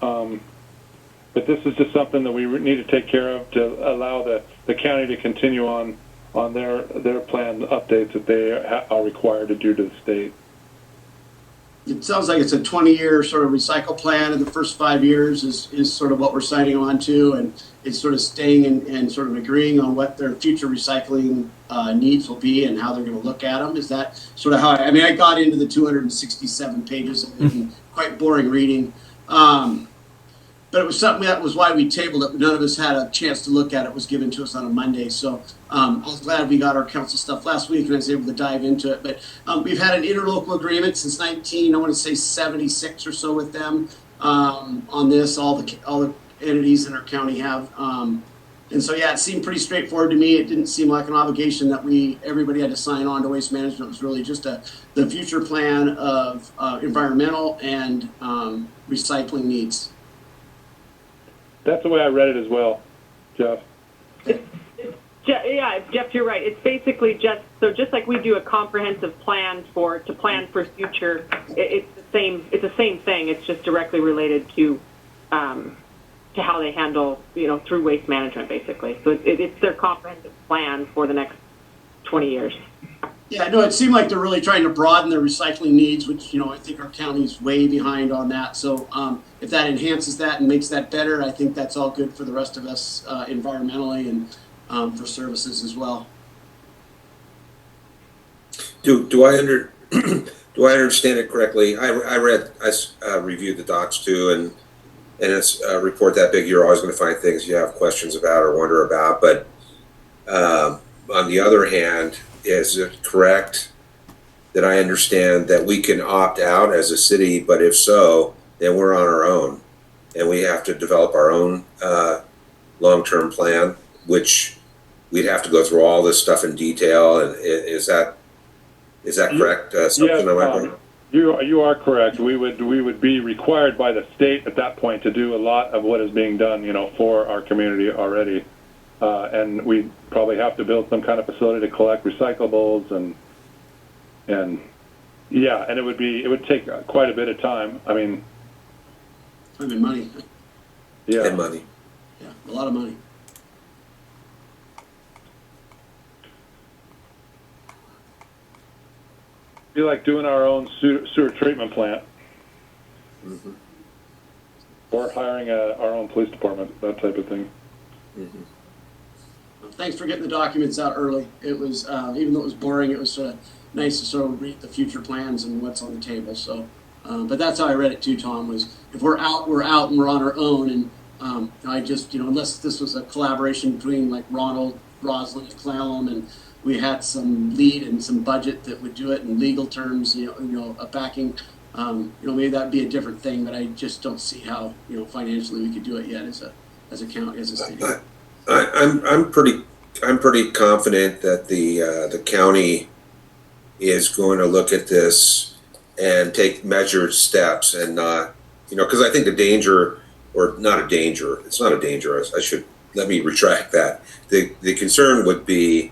But this is just something that we need to take care of to allow the county to continue on their plan updates that they are required to do to the state. It sounds like it's a 20-year sort of recycle plan, and the first 5 years is sort of what we're signing on to, and it's sort of staying and sort of agreeing on what their future recycling needs will be and how they're going to look at them. Is that sort of how, I mean, I got into the 267 pages of it, and quite boring reading. But it was something that was why we tabled it. None of us had a chance to look at it. It was given to us on a Monday. So I was glad we got our council stuff last week and I was able to dive into it. But we've had an interlocal agreement since 76 or so with them on this. All the entities in our county have. And so, yeah, it seemed pretty straightforward to me. It didn't seem like an obligation that everybody had to sign on to waste management. It was really just the future plan of environmental and recycling needs. That's the way I read it as well, Jeff. Yeah, Jeff, you're right. It's basically just like we do a comprehensive plan to plan for future. It's the same thing. It's just directly related to how they handle, through waste management, basically. So it's their comprehensive plan for the next 20 years. Yeah, no, it seemed like they're really trying to broaden their recycling needs, which, I think our county's way behind on that. So if that enhances that and makes that better, I think that's all good for the rest of us environmentally and for services as well. Do I understand it correctly? I reviewed the docs too, and it's a report that big. You're always going to find things you have questions about or wonder about. But on the other hand, is it correct that I understand that we can opt out as a city, but if so, then we're on our own and we have to develop our own long-term plan, which we'd have to go through all this stuff in detail. And is that correct? You are correct. We would be required by the state at that point to do a lot of what is being done, for our community already. And we probably have to build some kind of facility to collect recyclables and it would take quite a bit of time. I mean, time and money. Yeah. And money. Yeah, a lot of money. Be like doing our own sewer treatment plant. Mm-hmm. Or hiring our own police department, that type of thing. Mm-hmm. thanks for getting the documents out early. It was, even though it was boring, it was nice to sort of read the future plans and what's on the table. So, but that's how I read it too, Tom, was if we're out and we're on our own. And I just, unless this was a collaboration between like Ronald, Roslyn, and Clallam, and we had some lead and some budget that would do it in legal terms, a backing, maybe that'd be a different thing, but I just don't see how, financially we could do it yet as a county, as a state. I'm pretty confident that the county is going to look at this and take measured steps and not, because I think the danger, or not a danger, it's not a danger. Let me retract that. The concern would be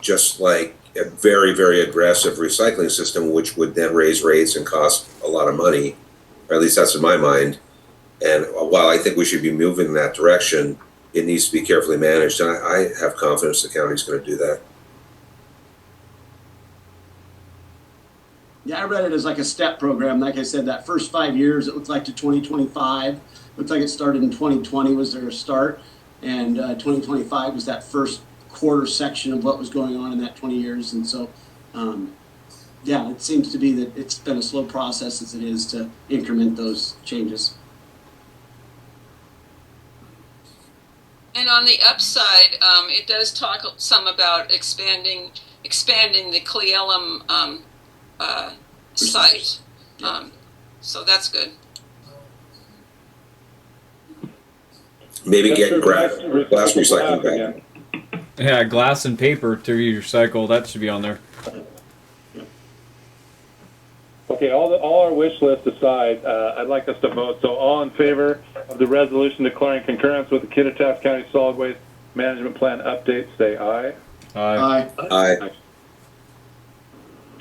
just like a very, very aggressive recycling system, which would then raise rates and cost a lot of money, or at least that's in my mind. And while I think we should be moving in that direction, it needs to be carefully managed. And I have confidence the county's going to do that. Yeah, I read it as like a step program. Like I said, that first 5 years, it looked like to 2025. Looks like it started in 2020 was their start. And 2025 was that first quarter section of what was going on in that 20 years. And so, it seems to be that it's been a slow process as it is to increment those changes. And on the upside, it does talk some about expanding the Clallam site. So that's good. Maybe get glass recycling back. Yeah, glass and paper to recycle. That should be on there. Okay, all our wish list aside, I'd like us to vote. So all in favor of the resolution declaring concurrence with the Kittitas County Solid Waste Management Plan update, say aye. Aye. Aye.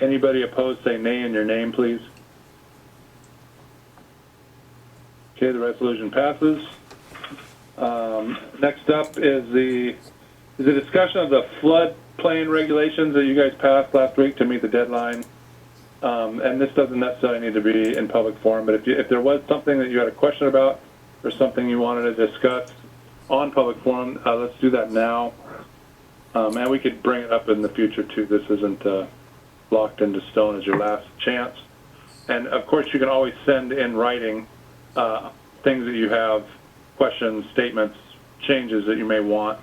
Anybody opposed, say nay in your name, please. Okay, the resolution passes. Next up is the discussion of the floodplain regulations that you guys passed last week to meet the deadline. And this doesn't necessarily need to be in public forum, but if there was something that you had a question about or something you wanted to discuss on public forum, let's do that now. And we could bring it up in the future too. This isn't locked into stone as your last chance. And of course, you can always send in writing things that you have, questions, statements, changes that you may want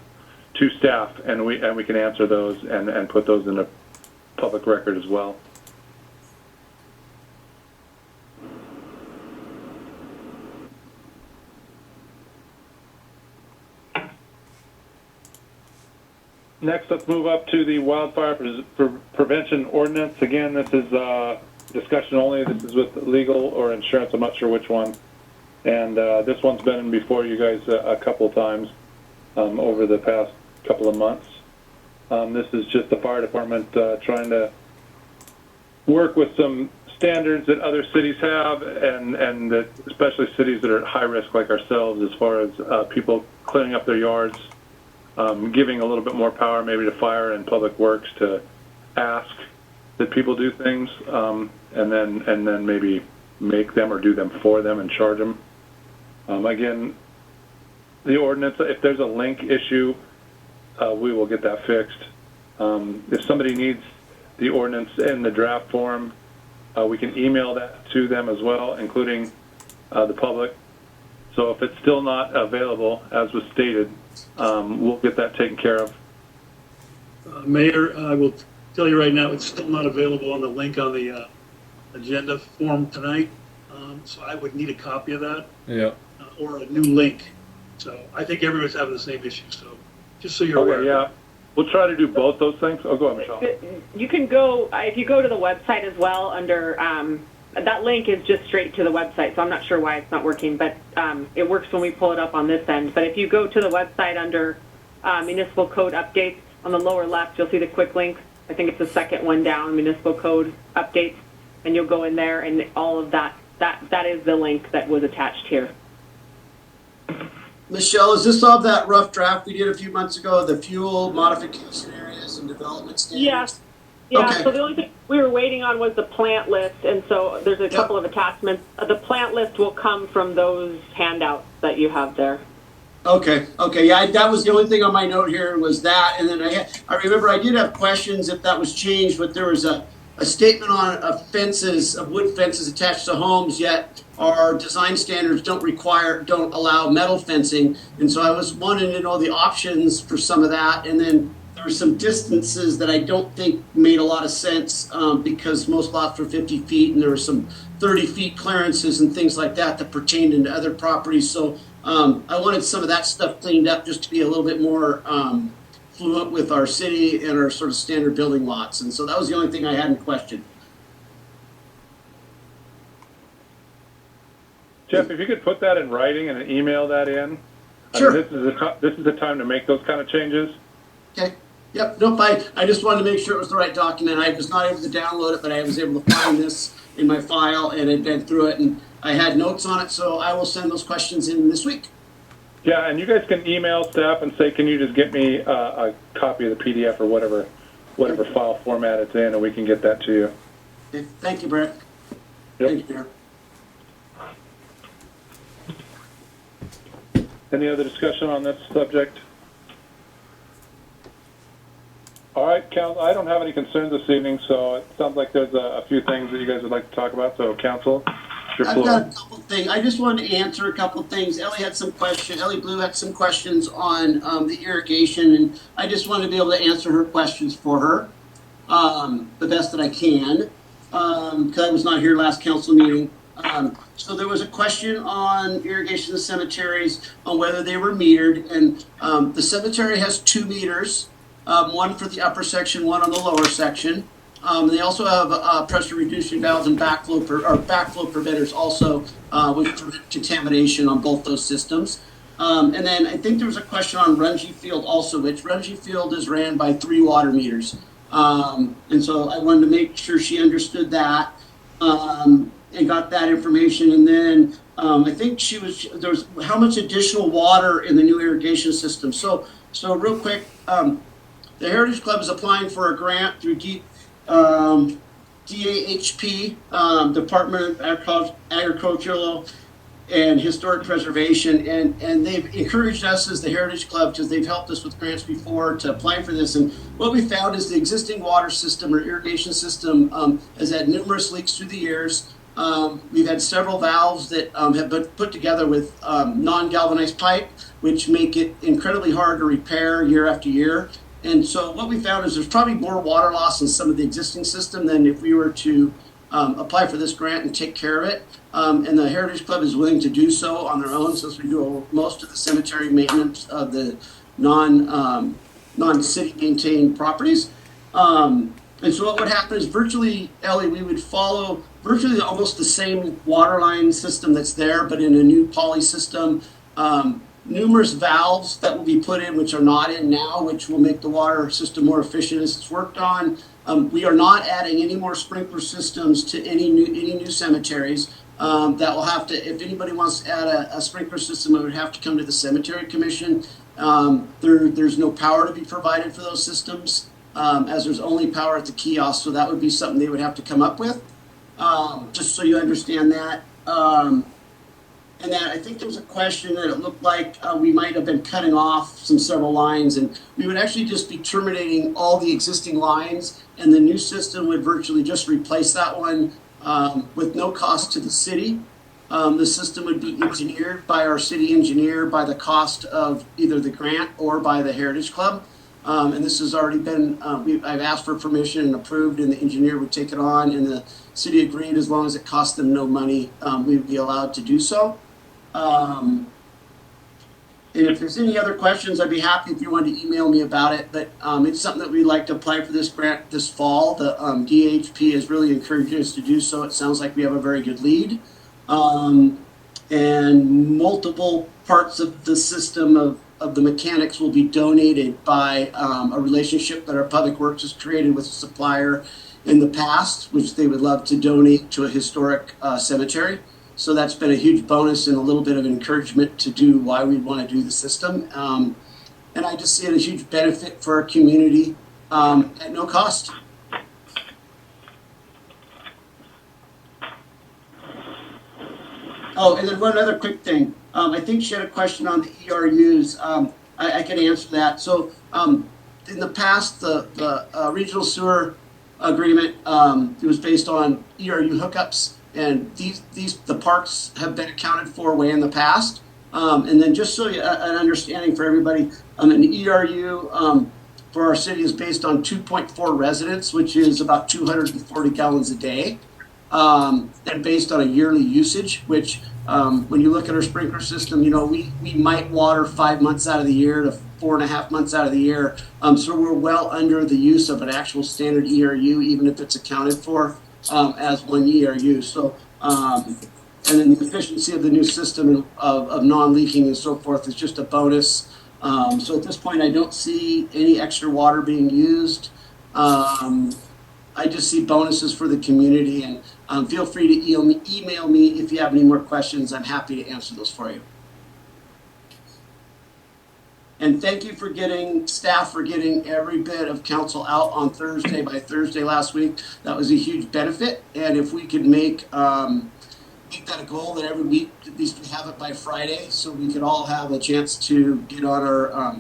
to staff, and we can answer those and put those in a public record as well. Next, let's move up to the Wildfire Prevention Ordinance. Again, this is discussion only. This is with legal or insurance. I'm not sure which one. And this one's been before you guys a couple times over the past couple of months. This is just the fire department trying to work with some standards that other cities have, and that especially cities that are at high risk like ourselves as far as people cleaning up their yards. Giving a little bit more power maybe to fire and public works to ask that people do things, and then maybe make them or do them for them and charge them. Again, the ordinance, if there's a link issue, we will get that fixed. If somebody needs the ordinance in the draft form, we can email that to them as well, including the public. So if it's still not available, as was stated, we'll get that taken care of. Mayor, I will tell you right now, it's still not available on the link on the agenda form tonight. So I would need a copy of that. Yeah. Or a new link. So I think everybody's having the same issue. So just so you're aware. Yeah. We'll try to do both those things. Oh, go ahead, Michelle. You can go, if you go to the website as well, under, that link is just straight to the website, so I'm not sure why it's not working, but it works when we pull it up on this end. But if you go to the website under municipal code updates, on the lower left, you'll see the quick link. I think it's the second one down, municipal code updates, and you'll go in there, and all of that is the link that was attached here. Michelle, is this of that rough draft we did a few months ago, the fuel modification areas and development standards? Yes. Yeah, Okay. so the only thing we were waiting on was the plant list, and so there's a couple of attachments. The plant list will come from those handouts that you have there. Okay, yeah, that was the only thing on my note here was that, and then I remember I did have questions if that was changed, but there was a statement on of wood fences attached to homes, yet our design standards don't allow metal fencing, and so I was wanting to know the options for some of that, and then there were some distances that I don't think made a lot of sense, because most lots were 50 feet, and there were some 30 feet clearances and things like that that pertained into other properties, so I wanted some of that stuff cleaned up just to be a little bit more fluent with our city and our sort of standard building lots. And so that was the only thing I had in question. Jeff, if you could put that in writing and email that in. Sure. I mean, this is the time to make those kind of changes. Okay. Yep. Nope. I just wanted to make sure it was the right document. I was not able to download it, but I was able to find this in my file and had been through it, and I had notes on it, so I will send those questions in this week. Yeah, and you guys can email staff and say, can you just get me a copy of the PDF or whatever file format it's in, and we can get that to you. Okay. Thank you, Brett. Yep. Thank you, Mayor. Any other discussion on this subject? All right, Council, I don't have any concerns this evening, so it sounds like there's a few things that you guys would like to talk about. So, Council, it's your I've floor. got a couple things. I just wanted to answer a couple of things. Ellie Blue had some questions on the irrigation, and I just wanted to be able to answer her questions for her the best that I can, because I was not here last council meeting. So there was a question on irrigation of the cemeteries, on whether they were metered, and the cemetery has 2 meters. One for the upper section, one on the lower section. They also have pressure reducing valves and backflow preventers also, which prevent contamination on both those systems. And then I think there was a question on Rungy Field also, which Rungy Field is ran by 3 water meters. And so I wanted to make sure she understood that and got that information. And then I think there was how much additional water in the new irrigation system. So real quick, the Heritage Club is applying for a grant through DAHP, Department of Agricultural and Historic Preservation, and they've encouraged us as the Heritage Club, because they've helped us with grants before, to apply for this. And what we found is the existing water system or irrigation system has had numerous leaks through the years. We've had several valves that have been put together with non-galvanized pipe, which make it incredibly hard to repair year after year. And so what we found is there's probably more water loss in some of the existing system than if we were to apply for this grant and take care of it. And the Heritage Club is willing to do so on their own, since we do most of the cemetery maintenance of the non-city maintained properties. And so what would happen is virtually, Ellie, we would follow virtually almost the same water line system that's there, but in a new poly system. Numerous valves that will be put in, which are not in now, which will make the water system more efficient as it's worked on. We are not adding any more sprinkler systems to any new cemeteries. That will have to, if anybody wants to add a sprinkler system, it would have to come to the Cemetery Commission. There's no power to be provided for those systems, as there's only power at the kiosk, so that would be something they would have to come up with, just so you understand that. And then I think there was a question that it looked like we might have been cutting off several lines, and we would actually just be terminating all the existing lines, and the new system would virtually just replace that one with no cost to the city. The system would be engineered by our city engineer by the cost of either the grant or by the Heritage Club. And this has already been, I've asked for permission and approved, and the engineer would take it on, and the city agreed as long as it cost them no money, we would be allowed to do so. And if there's any other questions, I'd be happy if you wanted to email me about it. But it's something that we'd like to apply for this grant this fall. The DHP is really encouraging us to do so. It sounds like we have a very good lead. And multiple parts of the system of the mechanics will be donated by a relationship that our Public Works has created with a supplier in the past, which they would love to donate to a historic cemetery. So that's been a huge bonus and a little bit of encouragement to do why we want to do the system. And I just see it as a huge benefit for our community at no cost. Oh, and then one other quick thing. I think she had a question on the ERUs. I can answer that. So, in the past, the regional sewer agreement, it was based on ERU hookups, and the parks have been accounted for way in the past. And then just so you, an understanding for everybody, an ERU for our city is based on 2.4 residents, which is about 240 gallons a day. And based on a yearly usage, which when you look at our sprinkler system, you know, we might water 5 months out of the year to 4.5 months out of the year. So we're well under the use of an actual standard ERU, even if it's accounted for as one ERU. So, and then the efficiency of the new system of non-leaking and so forth is just a bonus. So at this point, I don't see any extra water being used. I just see bonuses for the community, and feel free to email me if you have any more questions. I'm happy to answer those for you. And thank you for staff for getting every bit of council out on Thursday by Thursday last week. That was a huge benefit. And if we could make that a goal that every week, at least we have it by Friday, so we could all have a chance to get on our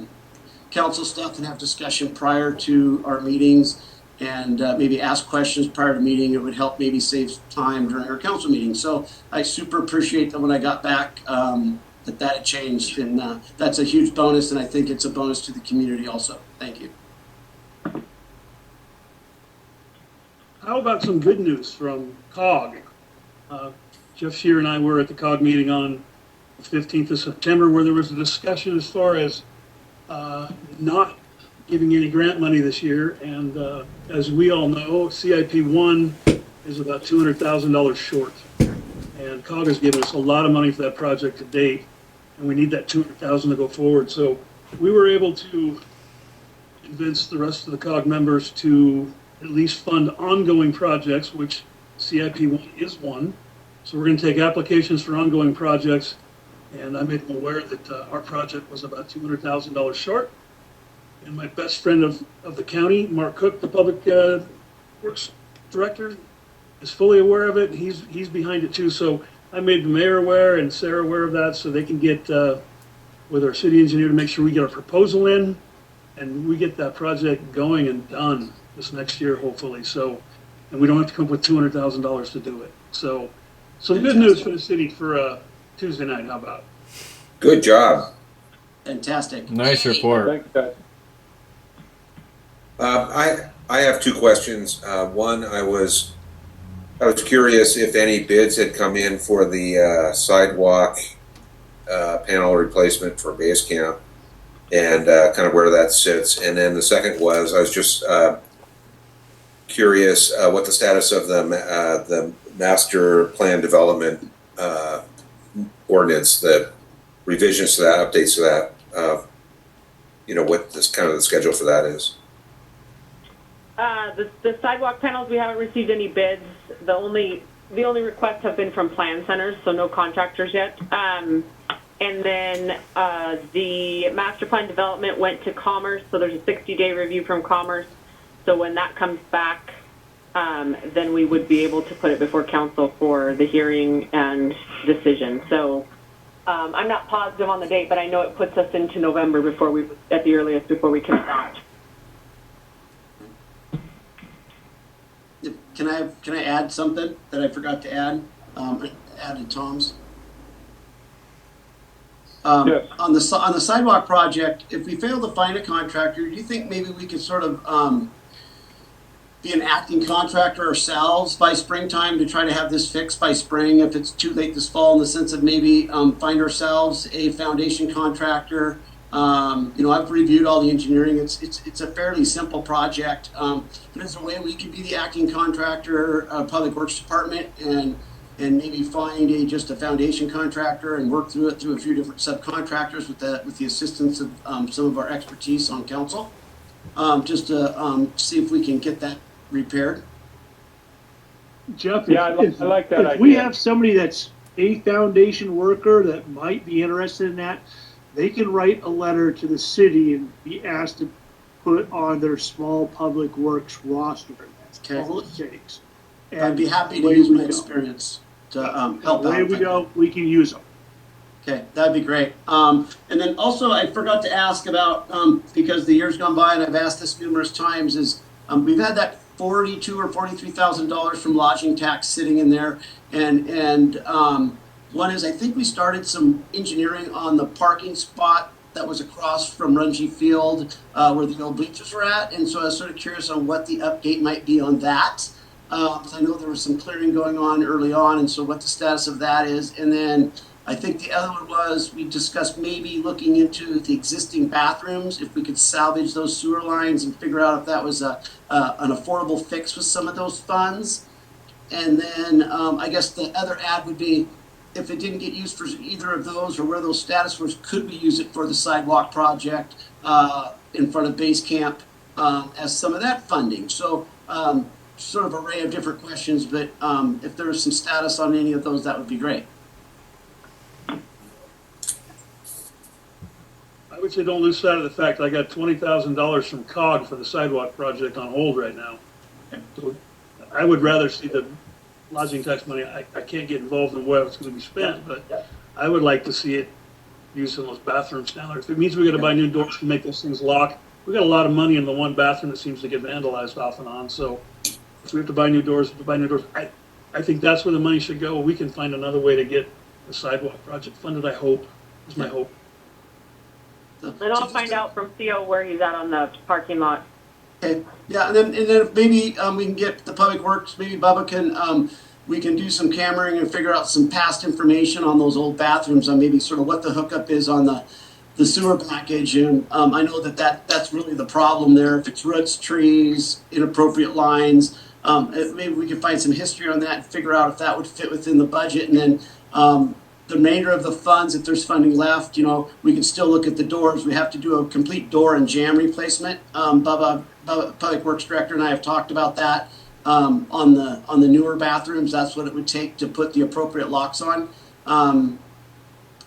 council stuff and have discussion prior to our meetings, and maybe ask questions prior to meeting. It would help maybe save time during our council meeting. So I super appreciate that when I got back, that had changed, and that's a huge bonus, and I think it's a bonus to the community also. Thank you. How about some good news from COG? Jeff Shear and I were at the COG meeting on the 15th of September, where there was a discussion as far as not giving any grant money this year. And as we all know, CIP1 is about $200,000 short. And COG has given us a lot of money for that project to date, and we need that $200,000 to go forward. So we were able to convince the rest of the COG members to at least fund ongoing projects, which CIP1 is one. So we're going to take applications for ongoing projects, and I made them aware that our project was about $200,000 short. And my best friend of the county, Mark Cook, the Public Works Director, is fully aware of it. He's behind it too. So I made the mayor aware and Sarah aware of that, so they can get with our city engineer to make sure we get a proposal in, and we get that project going and done this next year, hopefully. So, and we don't have to come up with $200,000 to do it. So, some good news for the city for Tuesday night. How about? Good job. Fantastic. Nice report. Thanks, guys. I have two questions. One, I was curious if any bids had come in for the sidewalk panel replacement for base camp, and kind of where that sits. And then the second was, I was just curious what the status of the master plan development ordinance, the revisions to that, updates to that. What this kind of the schedule for that is. The sidewalk panels, we haven't received any bids. The only requests have been from plan centers, so no contractors yet. And then the master plan development went to Commerce, so there's a 60-day review from Commerce. So when that comes back, then we would be able to put it before council for the hearing and decision. So I'm not positive on the date, but I know it puts us into November at the earliest, before we can start. Can I add something that I forgot to add? Added Tom's. Yes. On the sidewalk project, if we fail to find a contractor, do you think maybe we could sort of be an acting contractor ourselves by springtime to try to have this fixed by spring, if it's too late this fall, in the sense of maybe find ourselves a foundation contractor? I've reviewed all the engineering. It's a fairly simple project. But there's a way we could be the acting contractor, Public Works Department, and maybe find just a foundation contractor and work through a few different subcontractors with the assistance of some of our expertise on council, just to see if we can get that repaired. Jeff, Yeah, I like that if idea. we have somebody that's a foundation worker that might be interested in that, they can write a letter to the city and be asked to put on their small public works roster. That's all it takes. And I'd be happy to away use we my go. experience to help out. Away we go, we can use them. Okay, that'd be great. And then also, I forgot to ask about, because the year's gone by and I've asked this numerous times, is we've had that $42,000 or $43,000 from lodging tax sitting in there. And one is, I think we started some engineering on the parking spot that was across from Runge Field, where the old bleachers were at. And so I was sort of curious on what the update might be on that. Because I know there was some clearing going on early on, and so what the status of that is. And then I think the other one was, we discussed maybe looking into the existing bathrooms, if we could salvage those sewer lines and figure out if that was an affordable fix with some of those funds. And then I guess the other ad would be, if it didn't get used for either of those or where those status was, could we use it for the sidewalk project in front of base camp as some of that funding? So sort of array of different questions, but if there was some status on any of those, that would be great. I would say don't lose sight of the fact I got $20,000 from COG for the sidewalk project on hold right now. So I would rather see the lodging tax money. I can't get involved in where it's going to be spent, but I would like to see it used in those bathrooms down there. If it means we got to buy new doors to make those things lock, we got a lot of money in the one bathroom that seems to get vandalized off and on. So if we have to buy new doors, I think that's where the money should go. We can find another way to get the sidewalk project funded. I hope is my hope. And I'll find out from Theo where he's at on the parking lot. Okay, yeah, and then if maybe we can get the public works, maybe Bubba can, we can do some cameraing and figure out some past information on those old bathrooms, on maybe sort of what the hookup is on the sewer package. And I know that's really the problem there. If it's roots, trees, inappropriate lines, maybe we can find some history on that and figure out if that would fit within the budget. And then the remainder of the funds, if there's funding left, we can still look at the doors. We have to do a complete door and jamb replacement. Bubba, Public Works Director, and I have talked about that on the newer bathrooms. That's what it would take to put the appropriate locks on.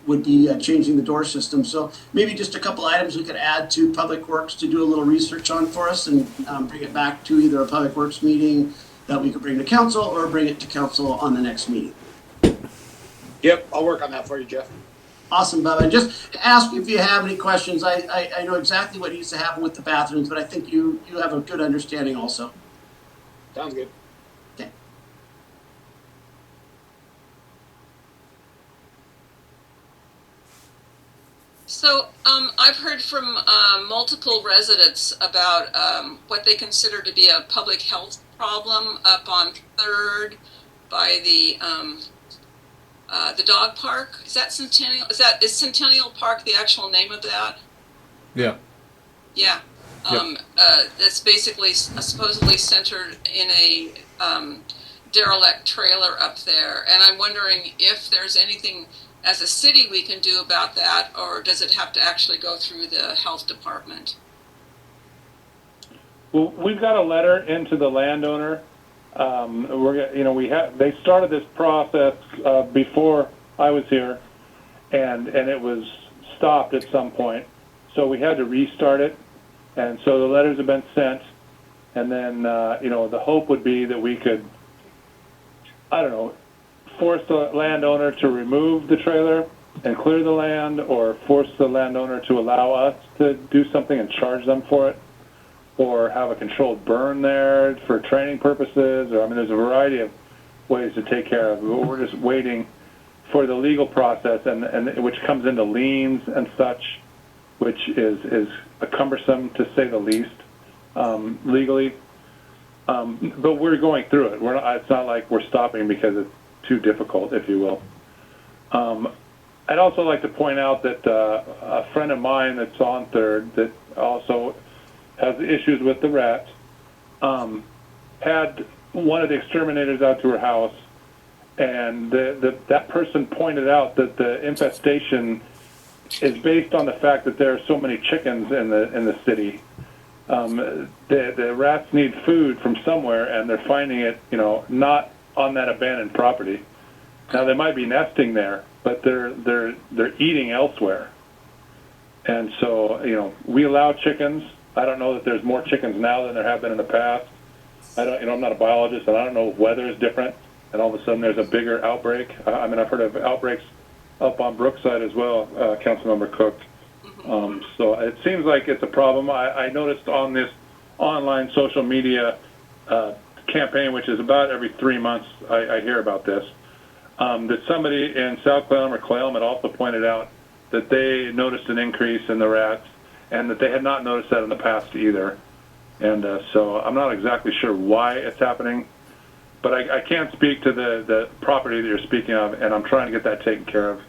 Would be changing the door system. So maybe just a couple items we could add to Public Works to do a little research on for us and bring it back to either a Public Works meeting that we could bring to council or bring it to council on the next meeting. Yep, I'll work on that for you, Jeff. Awesome, Bubba. And just ask if you have any questions. I know exactly what needs to happen with the bathrooms, but I think you have a good understanding also. Sounds good. Okay. So I've heard from multiple residents about what they consider to be a public health problem up on 3rd by the dog park. Is that Centennial? Is Centennial Park the actual name of that? Yeah. Yeah. It's basically supposedly centered in a derelict trailer up there, and I'm wondering if there's anything as a city we can do about that, or does it have to actually go through the health department? Well, we've got a letter into the landowner. They started this process before I was here, and it was stopped at some point. So we had to restart it, and so the letters have been sent. And then the hope would be that we could, force the landowner to remove the trailer and clear the land, or force the landowner to allow us to do something and charge them for it, or have a controlled burn there for training purposes, or there's a variety of ways to take care of it. We're just waiting for the legal process, and which comes into liens and such, which is cumbersome to say the least, legally. But we're going through it. It's not like we're stopping because it's too difficult, if you will. I'd also like to point out that a friend of mine that's on 3rd that also has issues with the rats, had one of the exterminators out to her house, and that person pointed out that the infestation is based on the fact that there are so many chickens in the city. The rats need food from somewhere, and they're finding it, not on that abandoned property. Now they might be nesting there, but they're eating elsewhere. And so, we allow chickens. I don't know that there's more chickens now than there have been in the past. I'm not a biologist, and I don't know if weather is different. and all of a sudden there's a bigger outbreak. I mean, I've heard of outbreaks up on Brookside as well, Councilmember Cook. So it seems like it's a problem. I noticed on this online social media campaign, which is about every 3 months, I hear about this, that somebody in South Clallam or Clallam had also pointed out that they noticed an increase in the rats and that they had not noticed that in the past either. And so I'm not exactly sure why it's happening, but I can't speak to the property that you're speaking of, and I'm trying to get that taken care of.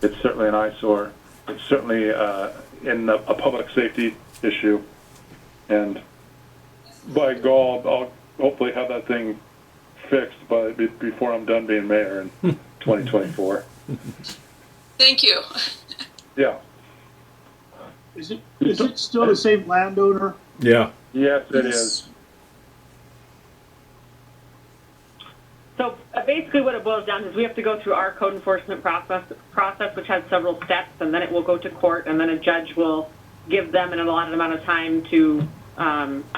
It's certainly an eyesore. It's certainly a public safety issue. And by God, I'll hopefully have that thing fixed before I'm done being mayor in 2024. Thank you. Yeah. Is it still the same landowner? Yeah. Yes, it is. So basically what it boils down to is we have to go through our code enforcement process, which has several steps, and then it will go to court, and then a judge will give them an allotted amount of time to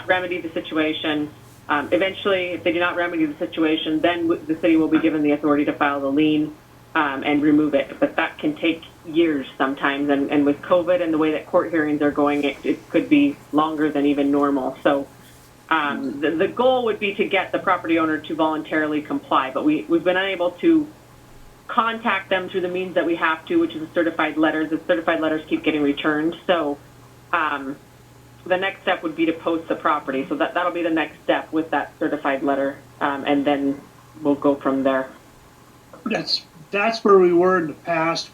remedy the situation. Eventually, if they do not remedy the situation, then the city will be given the authority to file the lien and remove it. But that can take years sometimes, and with COVID and the way that court hearings are going, it could be longer than even normal. So the goal would be to get the property owner to voluntarily comply, but we've been unable to contact them through the means that we have to, which is a certified letters. The certified letters keep getting returned. So the next step would be to post the property. So that'll be the next step with that certified letter, and then we'll go from there. That's where we were in the past.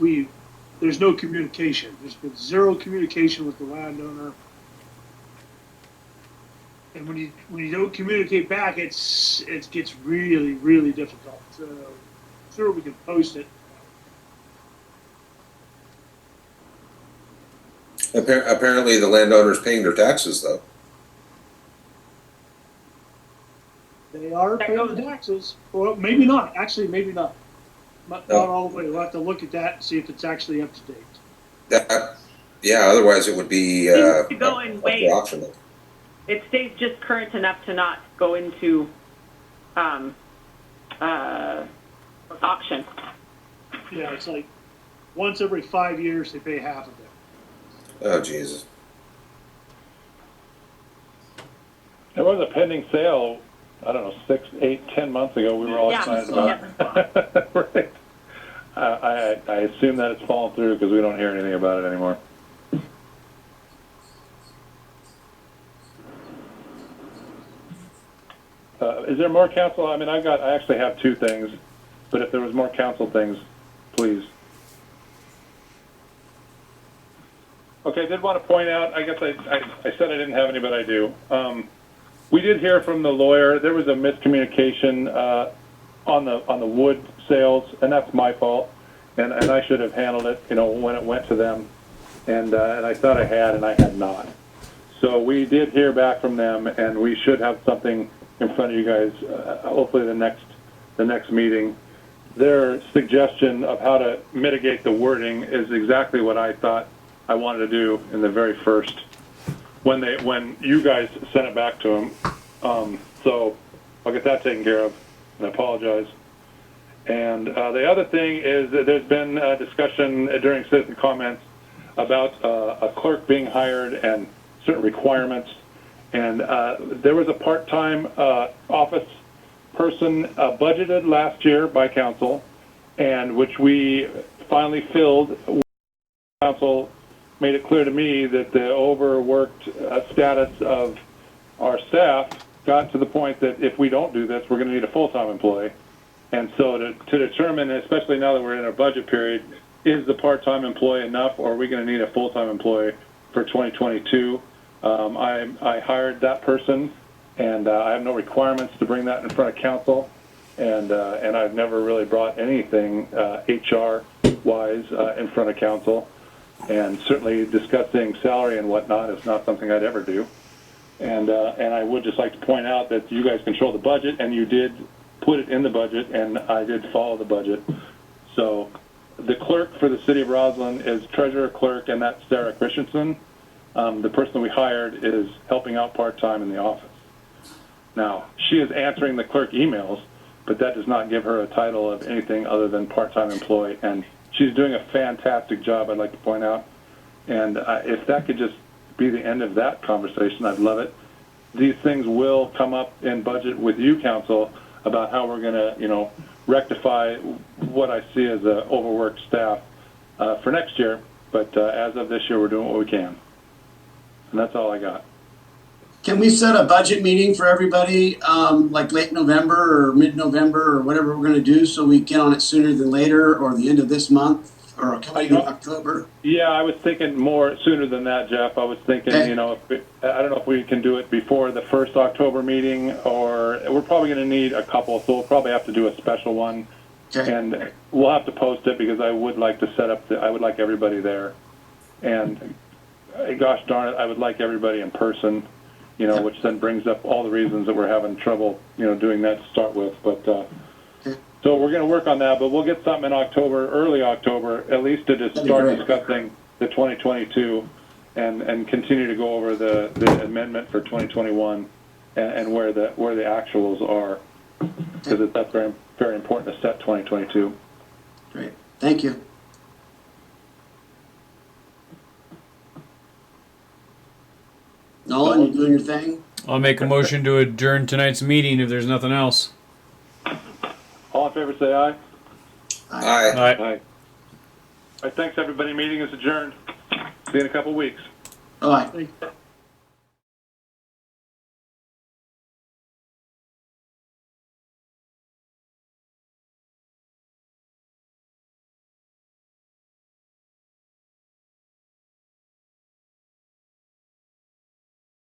There's no communication. There's been zero communication with the landowner. And when you don't communicate back, it gets really, really difficult. So sure, we can post it. Apparently, the landowner's paying their taxes, though. They are paying the taxes. Well, maybe not. Actually, maybe not. Not all the way. We'll have to look at that and see if it's actually up to date. Yeah, otherwise it would be To go and wait. optional. It stays just current enough to not go into auction. Yeah, it's like once every 5 years they pay half of it. Oh, Jesus. There was a pending sale, I don't know, 6, 8, 10 months ago. We were all excited about. Right. I assume that it's fallen through because we don't hear anything about it anymore. Is there more council? I mean, I actually have 2 things, but if there was more council things, please. Okay, I did want to point out, I guess I said I didn't have any, but I do. We did hear from the lawyer. There was a miscommunication on the wood sales, and that's my fault. And I should have handled it, when it went to them. And I thought I had, and I had not. So we did hear back from them, and we should have something in front of you guys, hopefully the next meeting. Their suggestion of how to mitigate the wording is exactly what I thought I wanted to do in the very first, when you guys sent it back to them. So I'll get that taken care of, and I apologize. And the other thing is that there's been a discussion during citizen comments about a clerk being hired and certain requirements. And there was a part-time office person budgeted last year by council, and which we finally filled. Council made it clear to me that the overworked status of our staff got to the point that if we don't do this, we're going to need a full-time employee. And so to determine, especially now that we're in our budget period, is the part-time employee enough, or are we going to need a full-time employee for 2022? I hired that person, and I have no requirements to bring that in front of council, and I've never really brought anything HR-wise in front of council, and certainly discussing salary and whatnot is not something I'd ever do. And I would just like to point out that you guys control the budget, and you did put it in the budget, and I did follow the budget. So the clerk for the city of Roslyn is treasurer clerk, and that's Sarah Christensen. The person we hired is helping out part-time in the office. Now, she is answering the clerk emails, but that does not give her a title of anything other than part-time employee. And she's doing a fantastic job, I'd like to point out. And if that could just be the end of that conversation, I'd love it. These things will come up in budget with you, council, about how we're going to, rectify what I see as a overworked staff for next year. But as of this year, we're doing what we can. And that's all I got. Can we set a budget meeting for everybody, like late November or mid-November or whatever we're gonna do, so we get on it sooner than later, or the end of this month, or coming in October? Yeah, I was thinking more sooner than that, Jeff. I was thinking, Okay. I don't know if we can do it before the first October meeting, or we're probably going to need a couple, so we'll probably have to do a special one. Okay. And we'll have to post it because I would like to set up, I would like everybody there. And gosh darn it, I would like everybody in person, which then brings up all the reasons that we're having trouble, doing that to start with. But so we're going to work on that, but we'll get something in October, early October, at least to just start discussing the 2022 and continue to go over the amendment for 2021 and where the actuals are, because that's very, very important to set 2022. Great, thank you. Nolan, you doing your thing? I'll make a motion to adjourn tonight's meeting if there's nothing else. All in favor, say aye. Aye. Aye. Aye. All right, thanks, everybody. Meeting is adjourned. See you in a couple weeks. All right. Thank-